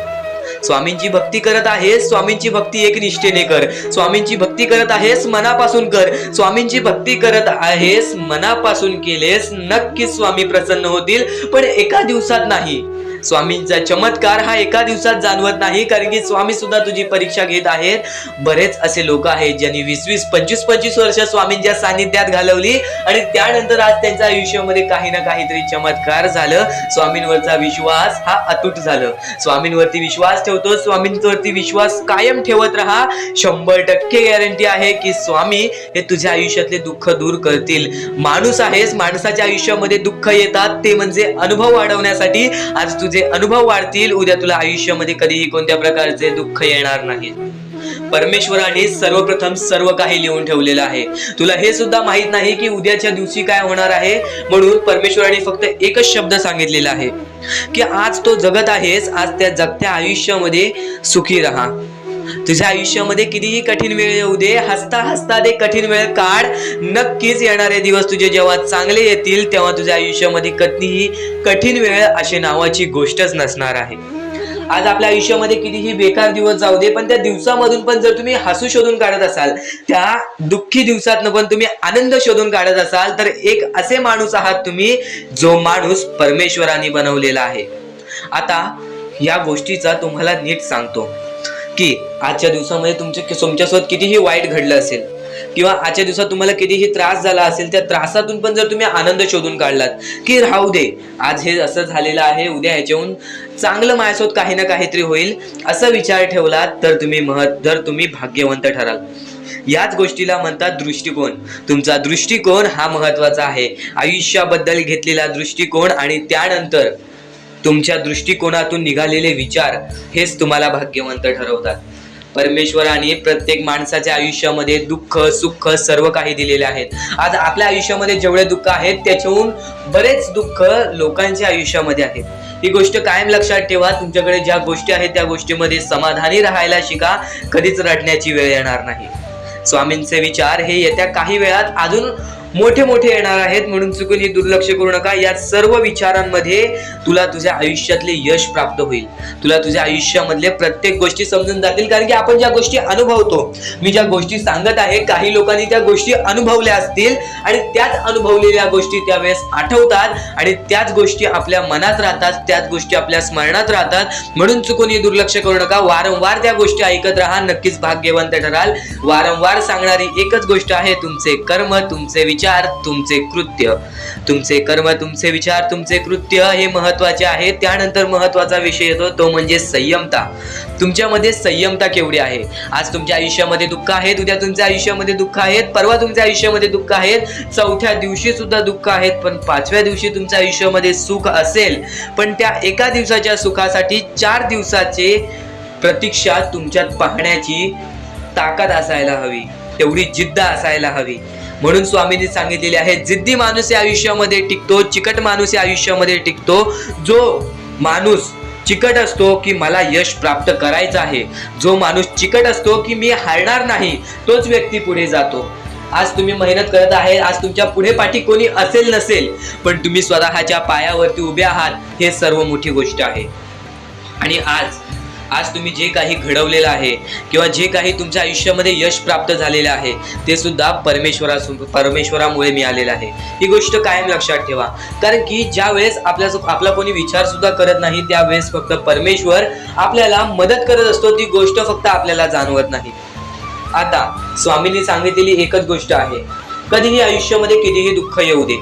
Speaker 1: स्वामींची भक्ती करत आहेस, स्वामींची भक्ती एक निष्ठेने कर. स्वामींची भक्ती करत आहेस, मनापासून कर. स्वामींची भक्ती करत आहेस, मनापासून केलेस, नक्कीच स्वामी प्रसन्न होतील. पण एका दिवसात नाही. स्वामींचा चमत्कार हा एका दिवसात जाणवत नाही. कारण की स्वामी सुद्धा तुझी परीक्षा घेत आहेत. बरेच असे लोक आहेत ज्यांनी 20-20, 25-25 वर्ष स्वामींच्या सानिध्यात घालवली आणि त्यानंतर आज त्यांच्या आयुष्यामध्ये काही ना काहीतरी चमत्कार झालं. स्वामींवरचा विश्वास हा अतूट झालं. स्वामींवरती विश्वास ठेवतो, स्वामींवरती विश्वास कायम ठेवत राहा. 100% गॅरंटी आहे की स्वामी हे तुझ्या आयुष्यातले दुःख दूर करतील. माणूस आहेस, माणसाच्या आयुष्यामध्ये दुःख येतात, ते म्हणजे अनुभव वाढवण्यासाठी. आज तुझे अनुभव वाढतील, उद्या तुला आयुष्यामध्ये कधीही कोणत्या प्रकारचे दुःख येणार नाही. परमेश्वराने सर्वप्रथम सर्व काही लिहून ठेवलेलं आहे. तुला हे सुद्धा माहित नाही की उद्याच्या दिवशी काय होणार आहे. म्हणून परमेश्वराने फक्त एकच शब्द सांगितलेला आहे की आज तो जगत आहेस, आज त्या जगत्या आयुष्यामध्ये सुखी राहा. तुझ्या आयुष्यामध्ये कितीही कठीण वेळ येऊ दे, हसता हसता ते कठीण वेळ काढ. नक्कीच येणारे दिवस तुझे जेव्हा चांगले येतील तेव्हा तुझ्या आयुष्यामध्ये कधीही कठीण वेळ अशी नावाची गोष्टच नसणार आहे. आज आपल्या आयुष्यामध्ये कितीही बेकार दिवस जाऊ दे, पण त्या दिवसामधून पण जर तुम्ही हसू शोधून काढत असाल, त्या दुःखी दिवसातनं पण तुम्ही आनंद शोधून काढत असाल, तर एक असे माणूस आहात तुम्ही जो माणूस परमेश्वराने बनवलेला आहे. आता या गोष्टीचा तुम्हाला नीट सांगतो की आजच्या दिवसामध्ये तुमच्यासोबत कितीही वाईट घडलं असेल, किंवा आजच्या दिवसात तुम्हाला कितीही त्रास झाला असेल, त्या त्रासातून पण जर तुम्ही आनंद शोधून काढलात की राहू दे, आज हे असं झालेलं आहे, उद्या ह्याच्याहून चांगलं माझ्यासोबत काही ना काहीतरी होईल, असा विचार ठेवलात तर तुम्ही भाग्यवंत ठराल. याच गोष्टीला म्हणतात दृष्टिकोन. तुमचा दृष्टिकोन हा महत्वाचा आहे. आयुष्याबद्दल घेतलेला दृष्टिकोन आणि त्यानंतर तुमच्या दृष्टिकोनातून निघालेले विचार हेच तुम्हाला भाग्यवंत ठरवतात. परमेश्वराने प्रत्येक माणसाच्या आयुष्यामध्ये दुःख सुख सर्व काही दिलेले आहेत. आज आपल्या आयुष्यामध्ये जेवढे दुःख आहेत त्याच्याहून बरेच दुःख लोकांच्या आयुष्यामध्ये आहेत. ही गोष्ट कायम लक्षात ठेवा. तुमच्याकडे ज्या गोष्टी आहेत त्या गोष्टीमध्ये समाधानी राहायला शिका. कधीच रडण्याची वेळ येणार नाही. स्वामींचे विचार हे येत्या काही वेळात अजून मोठे मोठे येणार आहेत, म्हणून चुकून ही दुर्लक्ष करू नका. या सर्व विचारांमध्ये तुला तुझ्या आयुष्यातले यश प्राप्त होईल. तुला तुझ्या आयुष्यामधले प्रत्येक गोष्टी समजून जातील. कारण की आपण ज्या गोष्टी अनुभवतो, मी ज्या गोष्टी सांगत आहे, काही लोकांनी त्या गोष्टी अनुभवल्या असतील आणि त्याच अनुभवलेल्या गोष्टी त्यावेळेस आठवतात आणि त्याच गोष्टी आपल्या मनात राहतात, त्याच गोष्टी आपल्या स्मरणात राहतात. म्हणून चुकून ही दुर्लक्ष करू नका. वारंवार त्या गोष्टी ऐकत राहा, नक्कीच भाग्यवंत ठराल. वारंवार सांगणारी एकच गोष्ट आहे, तुमचे कर्म, तुमचे विचार, तुमचे कृत्य. तुमचे कर्म, तुमचे विचार, तुमचे कृत्य हे महत्वाचे आहे. त्यानंतर महत्वाचा विषय येतो तो म्हणजे संयमता. तुमच्यामध्ये संयमता केवढी आहे? आज तुमच्या आयुष्यामध्ये दुःख आहेत, उद्या तुमच्या आयुष्यामध्ये दुःख आहेत, परवा तुमच्या आयुष्यामध्ये दुःख आहेत, चौथ्या दिवशी सुद्धा दुःख आहेत, पण पाचव्या दिवशी तुमच्या आयुष्यामध्ये सुख असेल. पण त्या एका दिवसाच्या सुखासाठी 4 दिवसाचे प्रतीक्षा तुमच्यात पाहण्याची ताकद असायला हवी, तेवढी जिद्द असायला हवी. म्हणून स्वामींनी सांगितलेले आहे, जिद्दी माणूस या आयुष्यामध्ये टिकतो, चिकट माणूस या आयुष्यामध्ये टिकतो. जो माणूस चिकट असतो की मला यश प्राप्त करायचं आहे, जो माणूस चिकट असतो की मी हारणार नाही, तोच व्यक्ती पुढे जातो. आज तुम्ही मेहनत करत आहे, आज तुमच्या पुढे पाठी कोणी असेल नसेल, पण तुम्ही स्वतःच्या पायावरती उभे आहात, हे सर्व मोठी गोष्ट आहे. आणि आज तुम्ही जे काही घडवलेलं आहे किंवा जे काही तुमच्या आयुष्यामध्ये यश प्राप्त झालेलं आहे ते सुद्धा परमेश्वरामुळे मिळालेलं आहे. ही गोष्ट कायम लक्षात ठेवा. कारण की ज्या वेळेस आपला कोणी विचार सुद्धा करत नाही, त्यावेळेस फक्त परमेश्वर आपल्याला मदत करत असतो. ती गोष्ट फक्त आपल्याला जाणवत नाही. आता स्वामींनी सांगितलेली एकच गोष्ट आहे, कधीही आयुष्यामध्ये कितीही दुःख येऊ दे,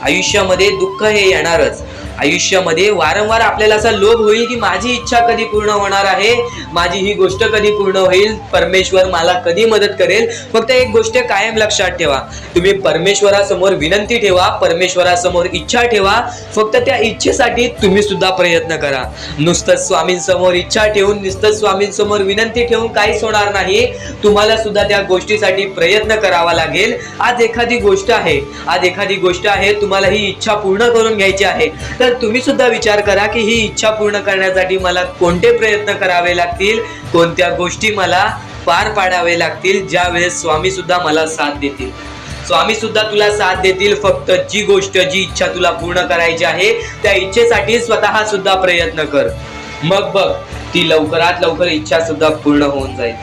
Speaker 1: आयुष्यामध्ये दुःख हे येणारच. आयुष्यामध्ये वारंवार आपल्याला असा लोभ होईल की माझी इच्छा कधी पूर्ण होणार आहे, माझी ही गोष्ट कधी पूर्ण होईल, परमेश्वर मला कधी मदत करेल. फक्त एक गोष्ट कायम लक्षात ठेवा, तुम्ही परमेश्वरासमोर विनंती ठेवा, परमेश्वरासमोर इच्छा ठेवा. फक्त त्या इच्छेसाठी तुम्ही सुद्धा प्रयत्न करा. नुसतं स्वामींसमोर इच्छा ठेवून, नुसतं स्वामींसमोर विनंती ठेवून काहीच होणार नाही. तुम्हाला सुद्धा त्या गोष्टीसाठी प्रयत्न करावा लागेल. आज एखादी गोष्ट आहे, तुम्हाला ही इच्छा पूर्ण करून घ्यायची आहे, तर तुम्ही सुद्धा विचार करा की ही इच्छा पूर्ण करण्यासाठी मला कोणते प्रयत्न करावे लागतील, कोणत्या गोष्टी मला पार पाडावे लागतील. ज्या वेळेस स्वामी सुद्धा मला साथ देतील, स्वामी सुद्धा तुला साथ देतील. फक्त जी इच्छा तुला पूर्ण करायची आहे त्या इच्छेसाठी स्वतः सुद्धा प्रयत्न कर. मग बघ, ती लवकरात लवकर इच्छा सुद्धा पूर्ण होऊन जाईल.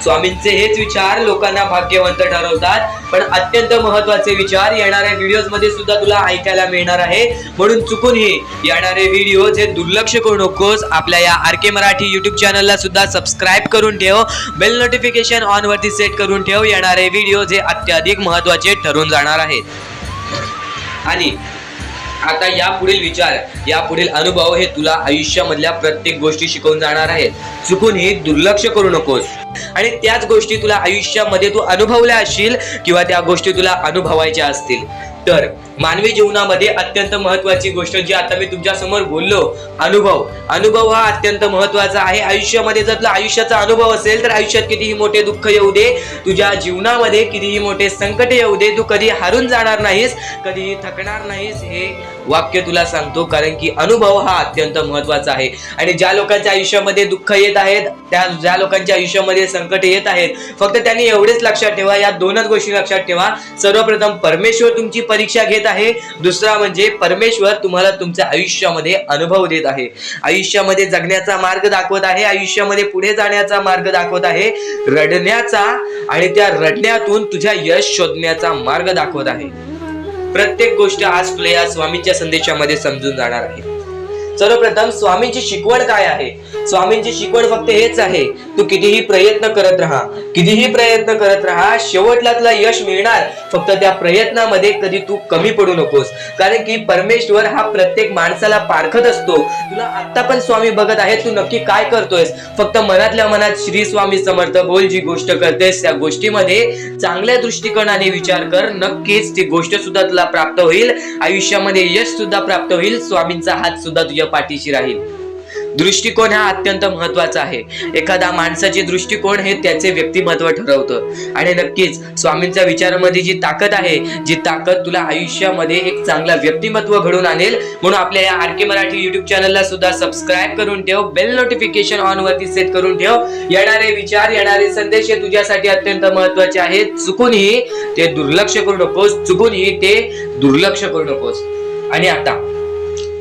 Speaker 1: स्वामींचे हेच विचार लोकांना भाग्यवंत ठरवतात. पण अत्यंत महत्वाचे विचार येणाऱ्या व्हिडिओज मध्ये सुद्धा तुला ऐकायला मिळणार आहे. म्हणून चुकून हे येणारे व्हिडिओज हे दुर्लक्ष करू नकोस. आपल्या या RK मराठी युट्यूब चॅनलला सुद्धा सबस्क्राईब करून ठेव, बेल नोटिफिकेशन ऑन वरती सेट करून ठेव. येणारे व्हिडिओज हे अत्याधिक महत्वाचे ठरून जाणार आहेत. आणि आता यापुढील अनुभव हे तुला आयुष्यामधल्या प्रत्येक गोष्टी शिकवून जाणार आहेत. चुकून हे दुर्लक्ष करू नकोस. आणि त्याच गोष्टी तुला आयुष्यामध्ये तू अनुभवल्या असशील किंवा त्या गोष्टी तुला अनुभवायच्या असतील. तर मानवी जीवनामध्ये अत्यंत महत्वाची गोष्ट जी आता मी तुमच्या समोर बोललो, अनुभव हा अत्यंत महत्वाचा आहे. आयुष्यामध्ये जर तुला आयुष्याचा अनुभव असेल तर आयुष्यात कितीही मोठे दुःख येऊ दे, तुझ्या जीवनामध्ये कितीही मोठे संकट येऊ दे, तू कधी हारून जाणार नाहीस, कधीही थकणार नाहीस. हे वाक्य तुला सांगतो, कारण की अनुभव हा अत्यंत महत्वाचा आहे. आणि ज्या लोकांच्या आयुष्यामध्ये दुःख येत आहेत, ज्या लोकांच्या आयुष्यामध्ये संकट येत आहेत, फक्त त्यांनी एवढेच लक्षात ठेवा, या दोनच गोष्टी लक्षात ठेवा. सर्वप्रथम परमेश्वर तुमची परीक्षा घेत आहे, दुसरा म्हणजे परमेश्वर तुम्हाला तुमच्या आयुष्यामध्ये अनुभव देत आहे, आयुष्यामध्ये जगण्याचा मार्ग दाखवत आहे, आयुष्यामध्ये पुढे जाण्याचा मार्ग दाखवत आहे, रडण्याचा आणि त्या रडण्यातून तुझ्या यश शोधण्याचा मार्ग दाखवत आहे. प्रत्येक गोष्ट आज तुला या स्वामींच्या संदेशामध्ये समजून जाणार आहे. सर्वप्रथम स्वामींची शिकवण काय आहे? स्वामींची शिकवण फक्त हेच आहे, तू कितीही प्रयत्न करत राहा, कितीही प्रयत्न करत राहा, शेवटला तुला यश मिळणार. फक्त त्या प्रयत्नामध्ये कधी तू कमी पडू नकोस, कारण की परमेश्वर हा प्रत्येक माणसाला पारखत असतो. तुला आता पण स्वामी बघत आहेत, तू नक्की काय करतोयस. फक्त मनातल्या मनात श्री स्वामी समर्थ बोल. जी गोष्ट करतेस त्या गोष्टीमध्ये चांगल्या दृष्टिकोनाने विचार कर, नक्कीच ती गोष्ट सुद्धा तुला प्राप्त होईल. आयुष्यामध्ये यश सुद्धा प्राप्त होईल. स्वामींचा हात सुद्धा तुझ्या पाठीशी राहील. दृष्टिकोन हा अत्यंत महत्वाचा आहे. एखादा माणसाचे दृष्टिकोन हे त्याचे व्यक्तिमत्व ठरवतं. आणि नक्कीच स्वामींच्या विचारामध्ये जी ताकद आहे, जी ताकद तुला आयुष्यामध्ये एक चांगला व्यक्तिमत्व घडून आणेल. म्हणून आपल्या या आर के मराठी युट्यूब चॅनलला सुद्धा सबस्क्राईब करून ठेव, बेल नोटिफिकेशन ऑन वरती सेट करून ठेव. येणारे विचार, येणारे संदेश हे तुझ्यासाठी अत्यंत महत्वाचे आहेत. चुकूनही ते दुर्लक्ष करू नकोस, चुकूनही ते दुर्लक्ष करू नकोस. आणि आता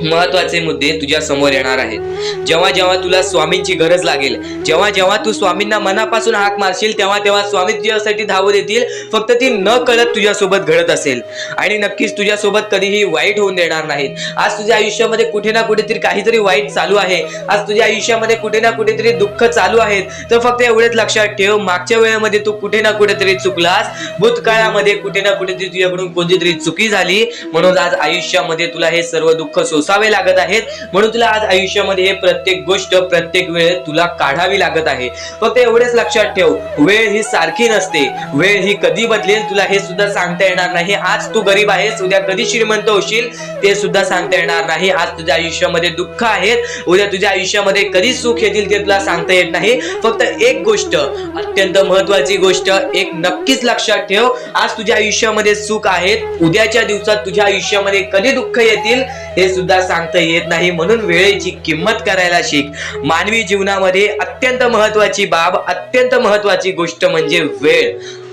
Speaker 1: महत्वाचे मुद्दे तुझ्या समोर येणार आहेत. जेव्हा जेव्हा तुला स्वामींची गरज लागेल, जेव्हा जेव्हा तू स्वामींना मनापासून हाक मारशील, तेव्हा तेव्हा स्वामी तुझ्यासाठी धावत येतील. फक्त ती न कळत तुझ्यासोबत घडत असेल. आणि नक्कीच तुझ्यासोबत कधीही वाईट होऊन देणार नाहीत. आज तुझ्या आयुष्यामध्ये कुठे ना कुठेतरी काहीतरी वाईट चालू आहे, आज तुझ्या आयुष्यामध्ये कुठे ना कुठेतरी दुःख चालू आहेत, तर फक्त एवढेच लक्षात ठेव, मागच्या वेळेमध्ये तू कुठे ना कुठेतरी चुकलास, भूतकाळामध्ये कुठे ना कुठेतरी तुझ्याकडून कोणतीतरी चुकी झाली, म्हणून आज आयुष्यामध्ये तुला हे सर्व दुःख सोसावे लागत आहेत. म्हणून तुला आज आयुष्यामध्ये हे प्रत्येक गोष्ट, प्रत्येक वेळ तुला काढावी लागत आहे. फक्त एवढेच लक्षात ठेव, वेळ ही सारखी नसते, वेळ ही कधी बदलेल तुला हे सुद्धा सांगता येणार नाही. आज तू गरीब आहेस, उद्या कधी श्रीमंत होशील ते सुद्धा सांगता येणार नाही. आज तुझ्या आयुष्यामध्ये दुःख आहेत, उद्या तुझ्या आयुष्यामध्ये कधी सुख येतील ते तुला सांगता येत नाही. फक्त एक गोष्ट, अत्यंत महत्वाची गोष्ट एक नक्कीच लक्षात ठेव, आज तुझ्या आयुष्यामध्ये सुख आहेत, उद्याच्या दिवसात तुझ्या आयुष्यामध्ये कधी दुःख येतील हे सुद्धा सांगता येत नाही. म्हणून वेळेची किंमत करायला शिक. मानवी जीवनामध्ये अत्यंत महत्वाची बाब, अत्यंत महत्वाची गोष्ट म्हणजे वेळ.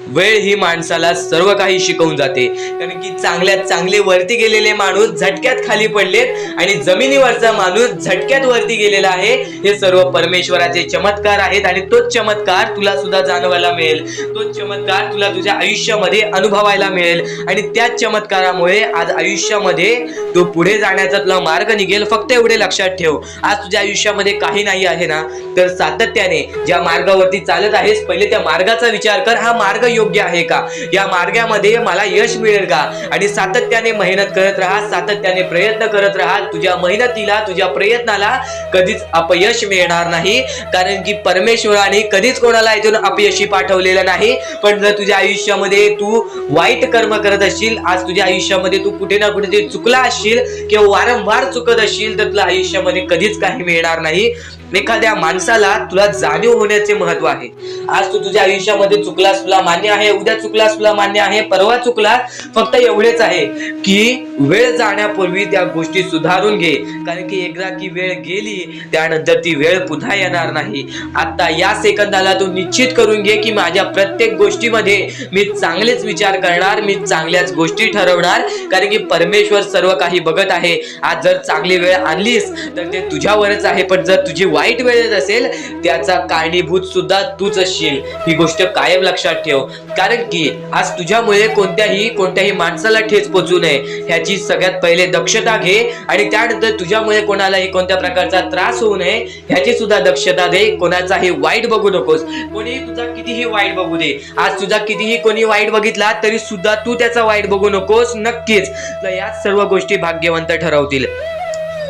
Speaker 1: वेळ ही माणसाला सर्व काही शिकवून जाते. कारण की चांगल्यात चांगले वरती गेलेले माणूस झटक्यात खाली पडलेत आणि जमिनीवरचा माणूस झटक्यात वरती गेलेला आहे. हे सर्व परमेश्वराचे चमत्कार आहेत आणि तोच चमत्कार तुला सुद्धा जाणवायला मिळेल, तोच चमत्कार तुला तुझ्या आयुष्यामध्ये अनुभवायला मिळेल. आणि त्याच चमत्कारामुळे आज आयुष्यामध्ये तो पुढे जाण्याचा तुला मार्ग निघेल. फक्त एवढे लक्षात ठेव, आज तुझ्या आयुष्यामध्ये काही नाही आहे ना, तर सातत्याने ज्या मार्गावरती चालत आहेस, पहिले त्या मार्गाचा विचार कर. हा मार्ग योग्य आहे का? या मार्गामध्ये मला यश मिळेल का? आणि सातत्याने मेहनत करत राहा, सातत्याने प्रयत्न करत राहा. तुझ्या मेहनतीला, तुझ्या प्रयत्नाला कधीच अपयश मिळणार नाही. कारण की परमेश्वराने कधीच कोणाला इथून अपयशी पाठवलेलं नाही. पण जर तुझ्या आयुष्यामध्ये तू वाईट कर्म करत असशील, आज तुझ्या आयुष्यामध्ये तू कुठे ना कुठे चुकला असशील किंवा वारंवार चुकत असशील, तर तुला आयुष्यामध्ये कधीच काही मिळणार नाही. एखाद्या माणसाला तुला जाणीव होण्याचे महत्व आहे. आज तू तुझ्या आयुष्यामध्ये चुकलास, तुला मान्य आहे, उद्या चुकलास, तुला मान्य आहे, परवा चुकलास. फक्त एवढेच आहे की वेळ जाण्यापूर्वी त्या गोष्टी सुधारून घे. कारण की एकदा की वेळ गेली, त्यानंतर ती वेळ पुन्हा येणार नाही. आता या सेकंदाला तू निश्चित करून घे की माझ्या प्रत्येक गोष्टीमध्ये मी चांगलेच विचार करणार, मी चांगल्याच गोष्टी ठरवणार. कारण की परमेश्वर सर्व काही बघत आहे. आज जर चांगली वेळ आणलीस तर ते तुझ्यावरच आहे, पण जर तुझी वाईट वेळ येत असेल त्याचा कारणीभूत सुद्धा तूच असशील. ही गोष्ट कायम लक्षात ठेव. कारण की आज तुझ्यामुळे कोणत्याही माणसाला ठेच पोचू नये ह्याची सगळ्यात पहिले दक्षता घे. आणि त्यानंतर तुझ्यामुळे कोणालाही कोणत्या प्रकारचा त्रास होऊ नये ह्याची सुद्धा दक्षता घे. कोणाचाही वाईट बघू नकोस. कोणी तुझा कितीही वाईट बघू दे, आज तुझा कितीही कोणी वाईट बघितला तरी सुद्धा तू त्याचा वाईट बघू नकोस. नक्कीच या सर्व गोष्टी भाग्यवंत ठरवतील.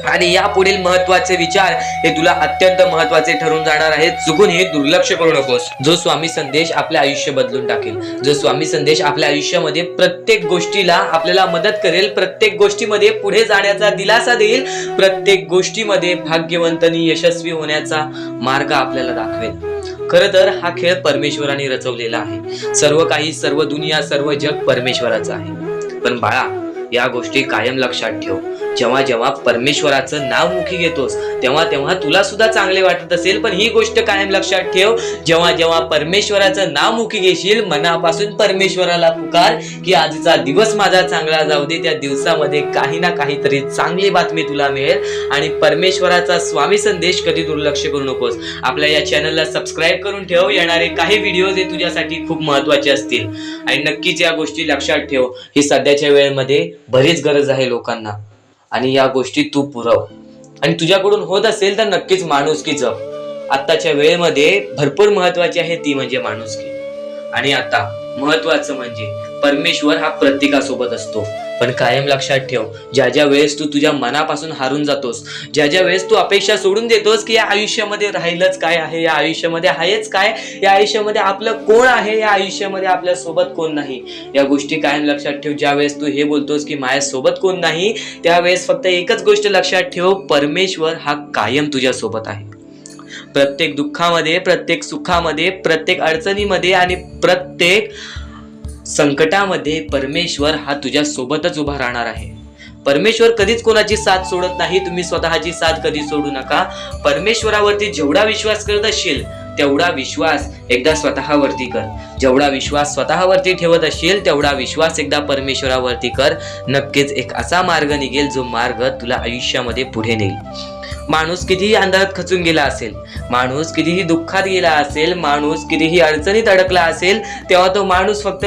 Speaker 1: आणि या पुढील महत्वाचे विचार हे तुला अत्यंत महत्वाचे ठरून जाणार आहेत. चुकून हे दुर्लक्ष करू नकोस. जो स्वामी संदेश आपले आयुष्य बदलून टाकेल, जो स्वामी संदेश आपल्या आयुष्यामध्ये प्रत्येक गोष्टीला आपल्याला मदत करेल, प्रत्येक गोष्टीमध्ये पुढे जाण्याचा दिलासा देईल, प्रत्येक गोष्टीमध्ये भाग्यवंतांनी यशस्वी होण्याचा मार्ग आपल्याला दाखवेल. खरं तर हा खेळ परमेश्वराने रचवलेला आहे. सर्व काही, सर्व दुनिया, सर्व जग परमेश्वराचं आहे. पण बाळा, या गोष्टी कायम लक्षात ठेव. जेव्हा जेव्हा परमेश्वराचं नाव मुखी घेतोस तेव्हा तेव्हा तुला सुद्धा चांगले वाटत असेल, पण ही गोष्ट कायम लक्षात ठेव, जेव्हा जेव्हा परमेश्वराचं नाव मुखी घेशील, मनापासून परमेश्वराला पुकार की आजचा दिवस माझा चांगला जाऊ दे, त्या दिवसामध्ये काही ना काहीतरी चांगली बातमी तुला मिळेल. आणि परमेश्वराचा स्वामी संदेश कधी दुर्लक्ष करू नकोस. आपल्या या चॅनलला सबस्क्राईब करून ठेव. येणारे काही व्हिडिओज हे तुझ्यासाठी खूप महत्वाचे असतील. आणि नक्कीच या गोष्टी लक्षात ठेव, ही सध्याच्या वेळेमध्ये बरीच गरज आहे लोकांना. आणि या गोष्टी तू पुरव. आणि तुझ्याकडून होत असेल तर नक्कीच माणुसकी जप. आत्ताच्या वेळेमध्ये भरपूर महत्वाची आहे ती म्हणजे माणुसकी. आणि आता महत्वाचं म्हणजे परमेश्वर हा प्रत्येकासोबत असतो. पण कायम लक्षात ठेव, ज्या ज्या वेळेस तू तुझ्या मनापासून हारून जातोस, ज्या ज्या वेळेस तू अपेक्षा सोडून देतोस की या आयुष्यामध्ये राहिलंच काय आहे, या आयुष्यामध्ये आहेच काय, या आयुष्यामध्ये आपलं कोण आहे, या आयुष्यामध्ये आपल्या सोबत कोण नाही, या गोष्टी कायम लक्षात ठेव. ज्या वेळेस तू हे बोलतोस की माझ्या सोबत कोण नाही, त्यावेळेस फक्त एकच गोष्ट लक्षात ठेव, परमेश्वर हा कायम तुझ्या सोबत आहे. प्रत्येक दुःखामध्ये, प्रत्येक सुखामध्ये, प्रत्येक अडचणीमध्ये आणि प्रत्येक संकटामध्ये परमेश्वर हा तुझ्या सोबतच उभा राहणार आहे. परमेश्वर कधीच कोणाची साथ सोडत नाही. तुम्ही स्वतःची साथ कधी सोडू नका. परमेश्वरावरती जेवढा विश्वास करत असशील तेवढा विश्वास एकदा स्वतःवरती कर. जेवढा विश्वास स्वतःवरती ठेवत असशील तेवढा विश्वास एकदा परमेश्वरावरती कर. नक्कीच एक असा मार्ग निघेल जो मार्ग तुला आयुष्यामध्ये पुढे नेईल. माणूस कितीही अंधारात खचून गेला असेल, माणूस कितीही दुःखात गेला असेल, माणूस कितीही अडचणीत अडकला असेल, तेव्हा तो माणूस फक्त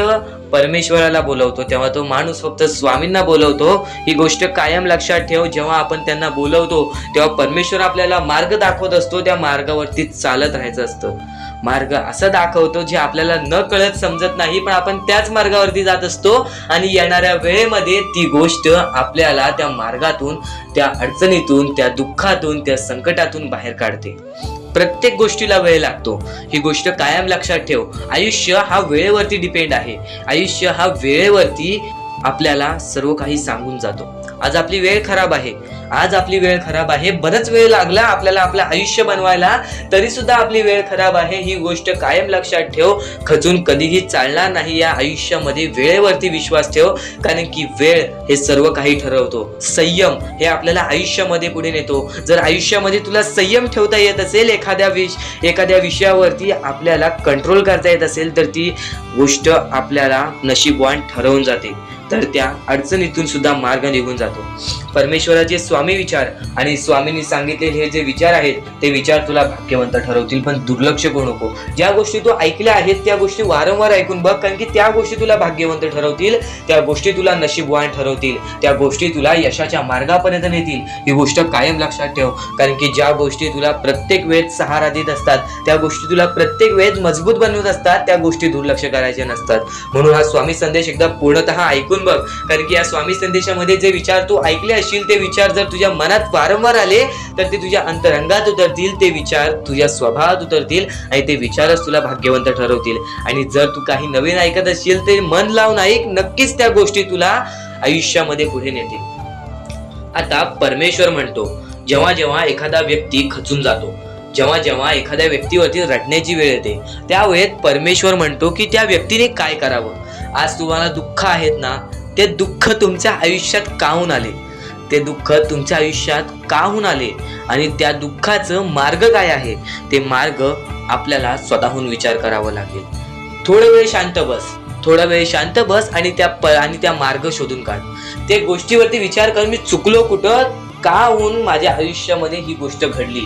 Speaker 1: परमेश्वराला बोलवतो, तेव्हा तो माणूस फक्त स्वामींना बोलवतो. ही गोष्ट कायम लक्षात ठेव. जेव्हा आपण त्यांना बोलवतो तेव्हा परमेश्वर आपल्याला मार्ग दाखवत असतो. त्या मार्गावरती चालत राहायचं असतं. मार्ग असं दाखवतो जे आपल्याला न कळत समजत नाही, पण आपण त्याच मार्गावरती जात असतो आणि येणाऱ्या वेळेमध्ये ती गोष्ट आपल्याला त्या मार्गातून, त्या अडचणीतून, त्या दुःखातून, त्या संकटातून बाहेर काढते. प्रत्येक गोष्टीला वेळ लागतो. ही गोष्ट कायम लक्षात ठेव. आयुष्य हा वेळेवरती डिपेंड आहे. आयुष्य हा वेळेवरती आपल्याला सर्व काही सांगून जातो. आज आपली वेळ खराब आहे, आज आपली वेळ खराब आहे, बरंच वेळ लागला आपल्याला आपलं आयुष्य बनवायला, तरी सुद्धा आपली वेळ खराब आहे. ही गोष्ट कायम लक्षात ठेव. खचून कधीही चालणार नाही. या आयुष्यामध्ये वेळेवरती विश्वास ठेव, कारण की वेळ हे सर्व काही ठरवतो. संयम हे आपल्याला आयुष्यामध्ये पुढे नेतो. जर आयुष्यामध्ये तुला संयम ठेवता येत असेल, एखाद्या विषयावरती आपल्याला कंट्रोल करता येत असेल, तर ती गोष्ट आपल्याला नशीबवान ठरवून जाते. तर त्या अडचणीतून सुद्धा मार्ग निघून जातो. परमेश्वराचे स्वामी विचार आणि स्वामींनी सांगितलेले हे जे विचार आहेत ते विचार तुला भाग्यवंत ठरवतील. पण दुर्लक्ष करू नको. ज्या गोष्टी तू ऐकल्या आहेत त्या गोष्टी वारंवार ऐकून बघ, कारण की त्या गोष्टी तुला भाग्यवंत ठरवतील, त्या गोष्टी तुला नशीबवान ठरवतील, त्या गोष्टी तुला यशाच्या मार्गापर्यंत नेतील. ही गोष्ट कायम लक्षात ठेव, कारण की ज्या गोष्टी तुला प्रत्येक वेळेस सहारा देत असतात, त्या गोष्टी तुला प्रत्येक वेळेस मजबूत बनवत असतात, त्या गोष्टी दुर्लक्ष करायचे नसतात. म्हणून हा स्वामी संदेश एकदा पूर्णतः ऐकून बघ, कारण की या स्वामी संदेशामध्ये जे विचार तू ऐकले असशील ते विचार जर तुझ्या मनात वारंवार आले तर ते तुझ्या अंतरंगात उतरतील, ते विचार तुझ्या स्वभावात उतरतील आणि ते विचारच तुला भाग्यवंत ठरवतील. आणि जर तू काही नवीन ऐकत असशील ते मन लावून ऐक, नक्कीच त्या गोष्टी तुला आयुष्यामध्ये पुढे नेतील. आता परमेश्वर म्हणतो, जेव्हा जेव्हा एखादा व्यक्ती खचून जातो, जेव्हा जेव्हा एखाद्या व्यक्तीवरती रडण्याची वेळ येते, त्या वेळेत परमेश्वर म्हणतो की त्या व्यक्तीने काय करावं. आज तुम्हाला दुःख आहेत ना, ते दुःख तुमच्या आयुष्यात काहून आले, ते दुःख तुमच्या आयुष्यात काहून आले आणि त्या दुःखाचं मार्ग काय आहे, ते मार्ग आपल्याला स्वतःहून विचार करावा लागेल. थोडा वेळ शांत बस आणि त्या मार्ग शोधून काढ. ते गोष्टीवरती विचार कर, मी चुकलो कुठं, काहून माझ्या आयुष्यामध्ये ही गोष्ट घडली.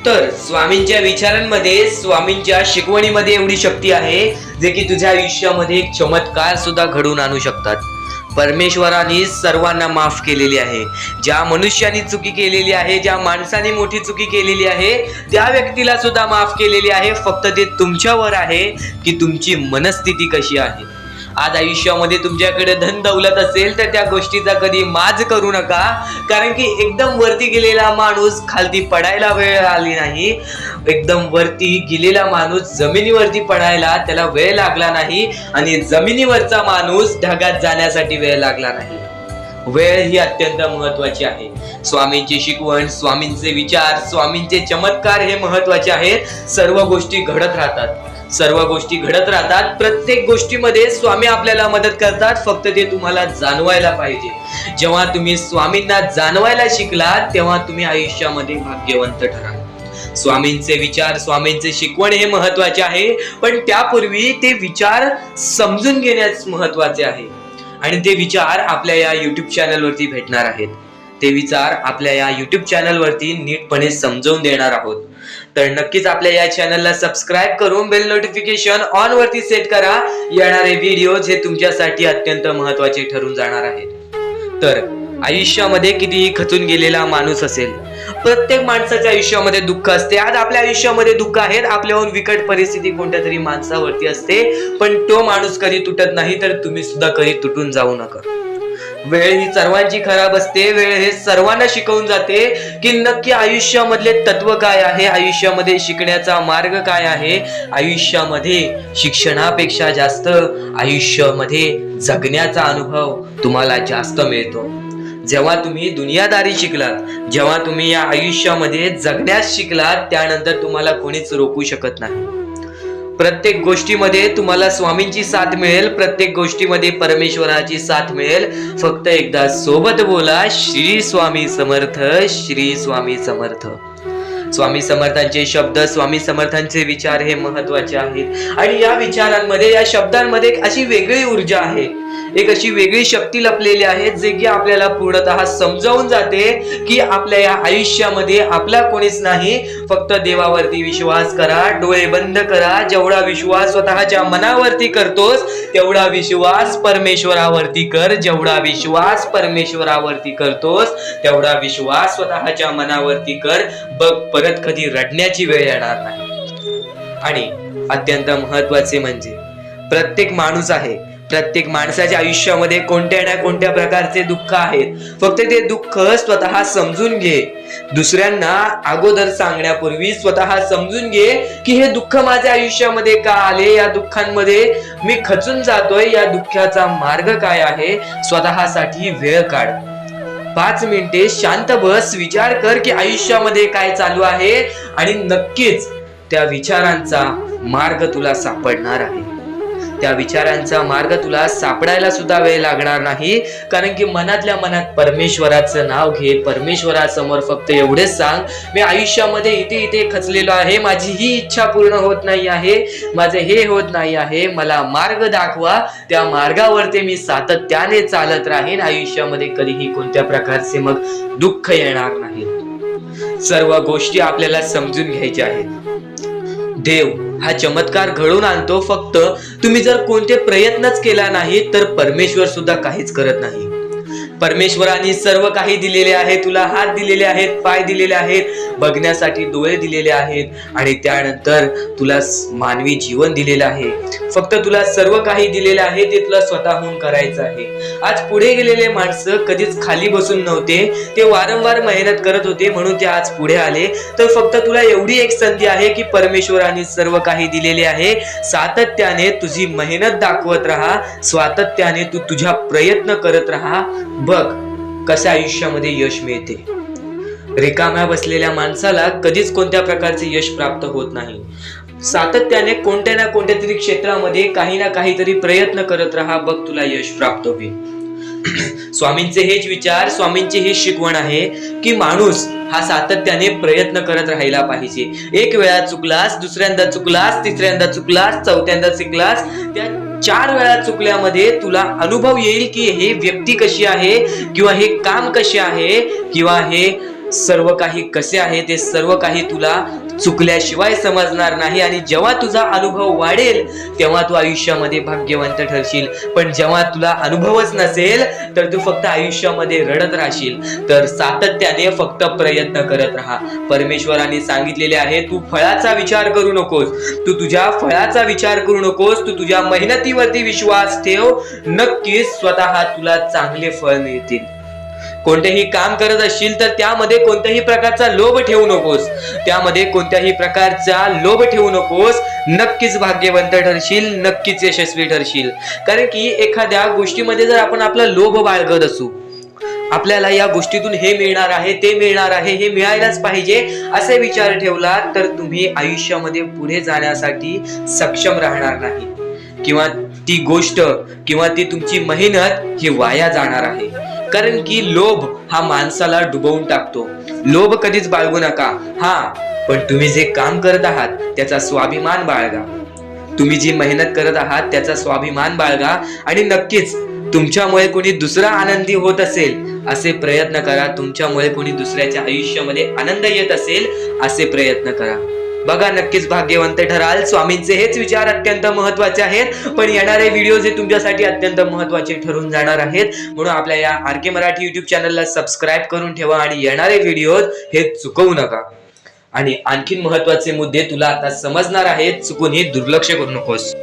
Speaker 1: तर स्वामींच्या विचारांमध्ये, स्वामींच्या शिकवणीमध्ये एवढी शक्ती आहे जे की तुझ्या आयुष्यामध्ये एक चमत्कार सुद्धा घडवून आणू शकतात. परमेश्वराने सर्वांना माफ केलेली आहे. ज्या मनुष्याने चुकी केलेली आहे, ज्या माणसाने मोठी चुकी केलेली आहे, त्या व्यक्तीला सुद्धा माफ केलेली आहे. फक्त ते तुमच्यावर आहे की तुमची मनस्थिती कशी आहे. आज आयुष्यामध्ये तुमच्याकडे धन दौलत असेल तर त्या गोष्टीचा कधी माज करू नका, कारण की एकदम वरती गेलेला माणूस खालती पडायला वेळ आली नाही. एकदम वरती गेलेला माणूस जमिनीवरती पडायला त्याला वेळ लागला नाही आणि जमिनीवरचा माणूस ढगात जाण्यासाठी वेळ लागला नाही. वेळ ही अत्यंत महत्वाची आहे. स्वामींची शिकवण, स्वामींचे विचार, स्वामींचे चमत्कार हे महत्वाचे आहेत. सर्व गोष्टी घडत राहतात. प्रत्येक गोष्टीमध्ये स्वामी आपल्याला मदत करतात, फक्त ते तुम्हाला जाणवायला पाहिजे. जेव्हा तुम्ही स्वामींना जाणवायला शिकलात तेव्हा तुम्ही आयुष्यामध्ये भाग्यवंत ठराल. स्वामींचे विचार, स्वामींचे शिकवण हे महत्वाचे आहे, पण त्यापूर्वी ते विचार समजून घेण्यास महत्वाचे आहे. आणि ते विचार आपल्या या युट्यूब चॅनलवरती भेटणार आहेत. ते विचार आपल्या या युट्यूब चॅनलवरती नीटपणे समजावून देणार आहोत. तर नक्कीच आपल्या या चॅनलला सबस्क्राईब करून बेल नोटिफिकेशन ऑन वरती सेट करा. येणारे व्हिडिओज हे तुमच्यासाठी अत्यंत महत्त्वाचे ठरून जाणार आहेत. तर आयुष्यामध्ये कितीही खचून गेलेला माणूस असेल, प्रत्येक माणसाच्या आयुष्यामध्ये दुःख असते. आज आपल्या आयुष्यामध्ये दुःख आहेत, आपल्याहून विकट परिस्थिती कोणत्या तरी माणसावरती असते, पण तो माणूस कधी तुटत नाही, तर तुम्ही सुद्धा कधी तुटून जाऊ नका. वेळ ही सर्वांची खराब असते. वेळ हे सर्वांना शिकवून जाते की नक्की आयुष्यामधले तत्व काय आहे, आयुष्यामध्ये शिकण्याचा मार्ग काय आहे. आयुष्यामध्ये शिक्षणापेक्षा जास्त आयुष्यामध्ये जगण्याचा अनुभव तुम्हाला जास्त मिळतो. जेव्हा तुम्ही दुनियादारी शिकलात, जेव्हा तुम्ही या आयुष्यामध्ये जगण्यास शिकलात, त्यानंतर तुम्हाला कोणीच रोखू शकत नाही. प्रत्येक गोष्टीमध्ये तुम्हाला स्वामींची साथ मिळेल, प्रत्येक गोष्टीमध्ये परमेश्वराची साथ मिळेल. फक्त एकदा सोबत बोला, श्री स्वामी समर्थ, श्री स्वामी समर्थ. स्वामी समर्थांचे शब्द, स्वामी समर्थांचे विचार हे महत्वाचे आहेत. आणि या विचारांमध्ये, या शब्दांमध्ये एक अशी वेगळी ऊर्जा आहे, एक अशी वेगळी शक्ती लपलेली आहे, जे की आपल्याला पूर्णतः समजावून जाते की आपल्या या आयुष्यामध्ये आपला कोणीच नाही. फक्त देवावरती विश्वास करा, डोळे बंद करा. जेवढा विश्वास स्वतःच्या मनावरती करतोस, तेवढा विश्वास परमेश्वरावरती कर. जेवढा विश्वास परमेश्वरावरती करतोस, तेवढा विश्वास स्वतःच्या मनावरती कर. बघ, परत कधी रडण्याची वेळ येणार नाही. आणि अत्यंत महत्वाचे म्हणजे प्रत्येक माणूस आहे, प्रत्येक माणसाच्या आयुष्यामध्ये कोणत्या ना कोणत्या प्रकारचे दुःख आहेत. फक्त ते दुःख स्वतः समजून घे. दुसऱ्यांना अगोदर सांगण्यापूर्वी स्वतः समजून घे की हे दुःख माझ्या आयुष्यामध्ये का आले, या दुःखांमध्ये मी खचून जातोय, या दुःखाचा मार्ग काय आहे. स्वतःसाठी वेळ काढ, 5 मिनिटे शांत बस, विचार कर की आयुष्यामध्ये काय चालू आहे, आणि नक्कीच त्या विचारांचा मार्ग तुला सापडणार आहे. त्या विचारांचा मार्ग तुला सापडायला सुद्धा वेळ लागणार नाही. कारण की मनातल्या मनात परमेश्वराचं नाव घे. परमेश्वरासमोर फक्त एवढेच सांग, मी आयुष्यामध्ये इथे इथे खचलेलो आहे, माझी ही इच्छा पूर्ण होत नाही आहे, माझे हे होत नाही आहे, मला मार्ग दाखवा. त्या मार्गावरती मी सातत्याने चालत राहीन. आयुष्यामध्ये कधीही कोणत्या प्रकारचे मग दुःख येणार नाही. सर्व गोष्टी आपल्याला समजून घ्यायच्या आहेत. देव हा चमत्कार घडवून आणतो. फक्त तुम्ही जर कोणते प्रयत्नच केला नाही, तर परमेश्वर सुद्धा काहीच करत नाही. परमेश्वराने सर्व काही दिलेले आहे. तुला हात दिलेले आहेत, पाय दिलेले आहेत, बघण्यासाठी डोळे दिलेले आहेत, आणि त्यानंतर तुला मानवी जीवन दिलेलं आहे. फक्त तुला सर्व काही दिलेले आहे, ते तुला स्वतःहून करायचं आहे. आज पुढे गेलेले माणसं कधीच खाली बसून नव्हते, ते वारंवार मेहनत करत होते, म्हणून ते आज पुढे आले. तर फक्त तुला एवढी एक संधी आहे की परमेश्वराने सर्व काही दिलेले आहे. सातत्याने तुझी मेहनत दाखवत राहा, सातत्याने तू तुझ्या प्रयत्न करत राहा. बघ कशा आयुष्यामध्ये यश मिळते. रिकाम्या बसलेल्या माणसाला कधीच कोणत्या प्रकारचे यश प्राप्त होत नाही. सातत्याने कोणत्या ना कोणत्या तरी क्षेत्रामध्ये काही ना काहीतरी प्रयत्न करत राहा, बघ तुला यश प्राप्त होईल. स्वामींचे हेच विचार, स्वामींची ही शिकवण आहे की माणूस हा सातत्याने प्रयत्न करत राहायला पाहिजे. एक वेळा चुकलास, दुसऱ्यांदा चुकलास, तिसऱ्यांदा चुकलास, चौथ्यांदा चुकलास, त्या 4 वेळा चुकल्यामध्ये तुला अनुभव येईल की हे व्यक्ती कशी आहे, किंवा हे काम कसे आहे, किंवा हे सर्व काही कसे आहे. ते सर्व काही तुला चुकल्याशिवाय समजणार नाही. आणि जेव्हा तुझा अनुभव वाढेल, तेव्हा तू आयुष्यामध्ये भाग्यवंत ठरशील. पण जेव्हा तुला अनुभवच नसेल, तर तू फक्त आयुष्यामध्ये रडत राहशील. तर सातत्याने फक्त प्रयत्न करत राहा. परमेश्वराने सांगितलेले आहे, तू फळाचा विचार करू नकोस, तू तुझ्या फळाचा विचार करू नकोस, तू तुझ्या मेहनतीवरती विश्वास ठेव. नक्कीच स्वतः तुला चांगले फळ मिळतील. कोणतेही काम करत असशील तर त्यामध्ये कोणत्याही प्रकारचा लोभ ठेवू नकोस, त्यामध्ये कोणत्याही प्रकारचा लोभ ठेवू नकोस. नक्कीच भाग्यवंत ठरशील, नक्कीच यशस्वी ठरशील. कारण की एखाद्या गोष्टीमध्ये जर आपण आपला लोभ बाळगत असू, आपल्याला या गोष्टीतून हे मिळणार आहे, ते मिळणार आहे, हे मिळायलाच पाहिजे असे विचार ठेवला, तर तुम्ही आयुष्यामध्ये पुढे जाण्यासाठी सक्षम राहणार नाही. किंवा ती गोष्ट किंवा ती तुमची मेहनत ही वाया जाणार आहे. कारण की लोभ हा माणसाला डुबवून टाकतो. लोभ कधीच बाळगू नका. पण तुम्ही जे काम करत आहात त्याचा स्वाभिमान बाळगा. तुम्ही जी मेहनत करत आहात त्याचा स्वाभिमान बाळगा. आणि नक्कीच तुमच्यामुळे कोणी दुसरा आनंदी होत असेल असे प्रयत्न करा. तुमच्यामुळे कोणी दुसऱ्याच्या आयुष्यामध्ये आनंद येत असेल असे प्रयत्न करा. बघा, नक्कीच भाग्यवंत ठराल. स्वामींचे हेच विचार अत्यंत महत्वाचे आहेत, पण येणारे व्हिडिओ हे तुमच्यासाठी अत्यंत महत्वाचे ठरून जाणार आहेत. म्हणून आपल्या या आर के मराठी युट्यूब चॅनलला सबस्क्राईब करून ठेवा आणि येणारे व्हिडिओ हे चुकवू नका. आणि आणखीन महत्वाचे मुद्दे तुला आता समजणार आहेत, चुकूनही दुर्लक्ष करू नकोस.